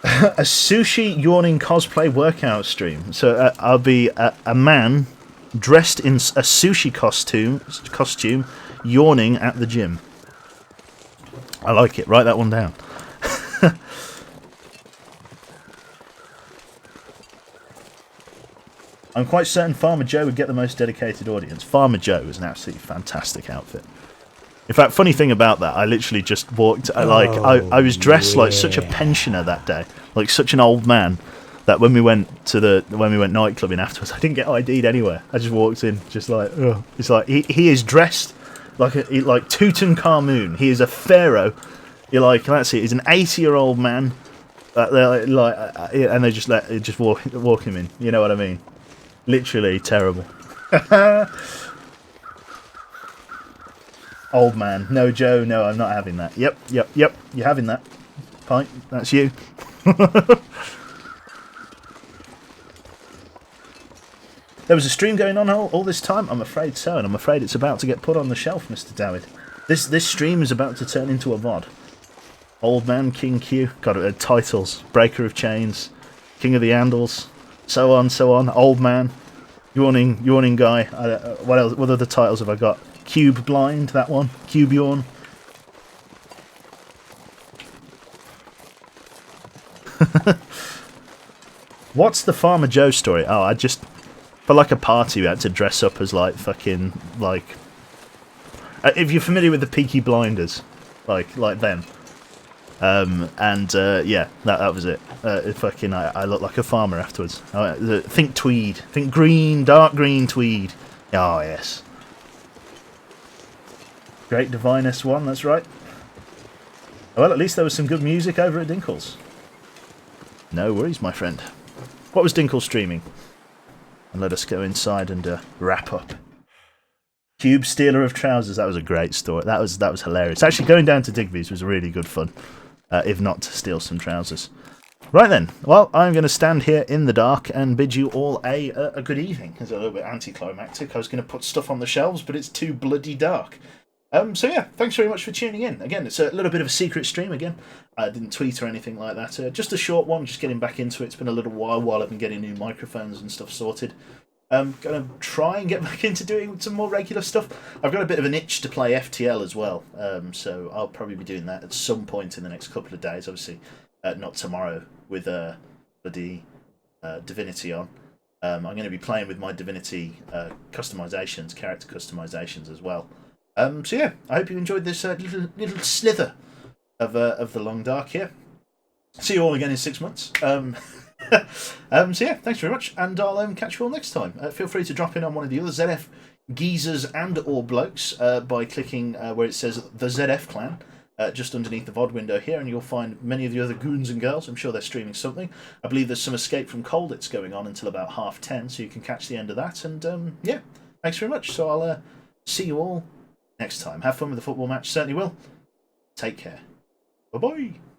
A sushi yawning cosplay workout stream. So I'll be a man dressed in a sushi costume yawning at the gym. I like it. Write that one down. I'm quite certain Farmer Joe would get the most dedicated audience. Farmer Joe is an absolutely fantastic outfit. In fact, funny thing about that, I literally just walked... I was dressed like such a pensioner that day, like such an old man, that when we went nightclubbing afterwards, I didn't get ID'd anywhere. I just walked in, just like, ugh. It's like he is dressed like Tutankhamun. He is a pharaoh. You're like, that's it. He's an 80-year-old man, and they just walk him in. You know what I mean? Literally terrible. Old man. No, Joe. No, I'm not having that. Yep. You're having that. Pint. That's you. There was a stream going on all this time? I'm afraid so, and I'm afraid it's about to get put on the shelf, Mr. Dawid. This stream is about to turn into a VOD. Old Man, King Q, got titles, Breaker of Chains, King of the Andals, so on. Old Man, Yawning Guy. What else? What other titles have I got? Cube Blind, that one. Cube Yawn. What's the Farmer Joe story? Oh, I just... For like a party, we had to dress up as like fucking like. If you're familiar with the Peaky Blinders, like them, yeah, that was it. Fucking, I looked like a farmer afterwards. Think tweed, think dark green tweed. Oh yes. Great Divine S1, that's right. Well, at least there was some good music over at Dinkle's. No worries, my friend. What was Dinkle streaming? And let us go inside and wrap up. Cube Stealer of Trousers, that was a great story. That was hilarious. Actually, going down to Digby's was really good fun, if not to steal some trousers. Right then, well, I'm going to stand here in the dark and bid you all a good evening. It's a little bit anticlimactic. I was going to put stuff on the shelves, but it's too bloody dark. So yeah, thanks very much for tuning in. Again, it's a little bit of a secret stream again. I didn't tweet or anything like that. Just a short one, just getting back into it. It's been a little while I've been getting new microphones and stuff sorted. Going to try and get back into doing some more regular stuff. I've got a bit of an itch to play FTL as well, so I'll probably be doing that at some point in the next couple of days. Obviously, not tomorrow with bloody Divinity on. I'm going to be playing with my Divinity customizations, character customizations as well. So yeah, I hope you enjoyed this little slither of the Long Dark here. See you all again in 6 months. So yeah, thanks very much, and I'll catch you all next time. Feel free to drop in on one of the other ZF geezers and or blokes by clicking where it says the ZF clan just underneath the VOD window here, and you'll find many of the other goons and girls. I'm sure they're streaming something. I believe there's some Escape from Colditz going on until about 10:30, so you can catch the end of that. And yeah, thanks very much. So I'll see you all next time. Have fun with the football match, certainly will. Take care. Bye bye.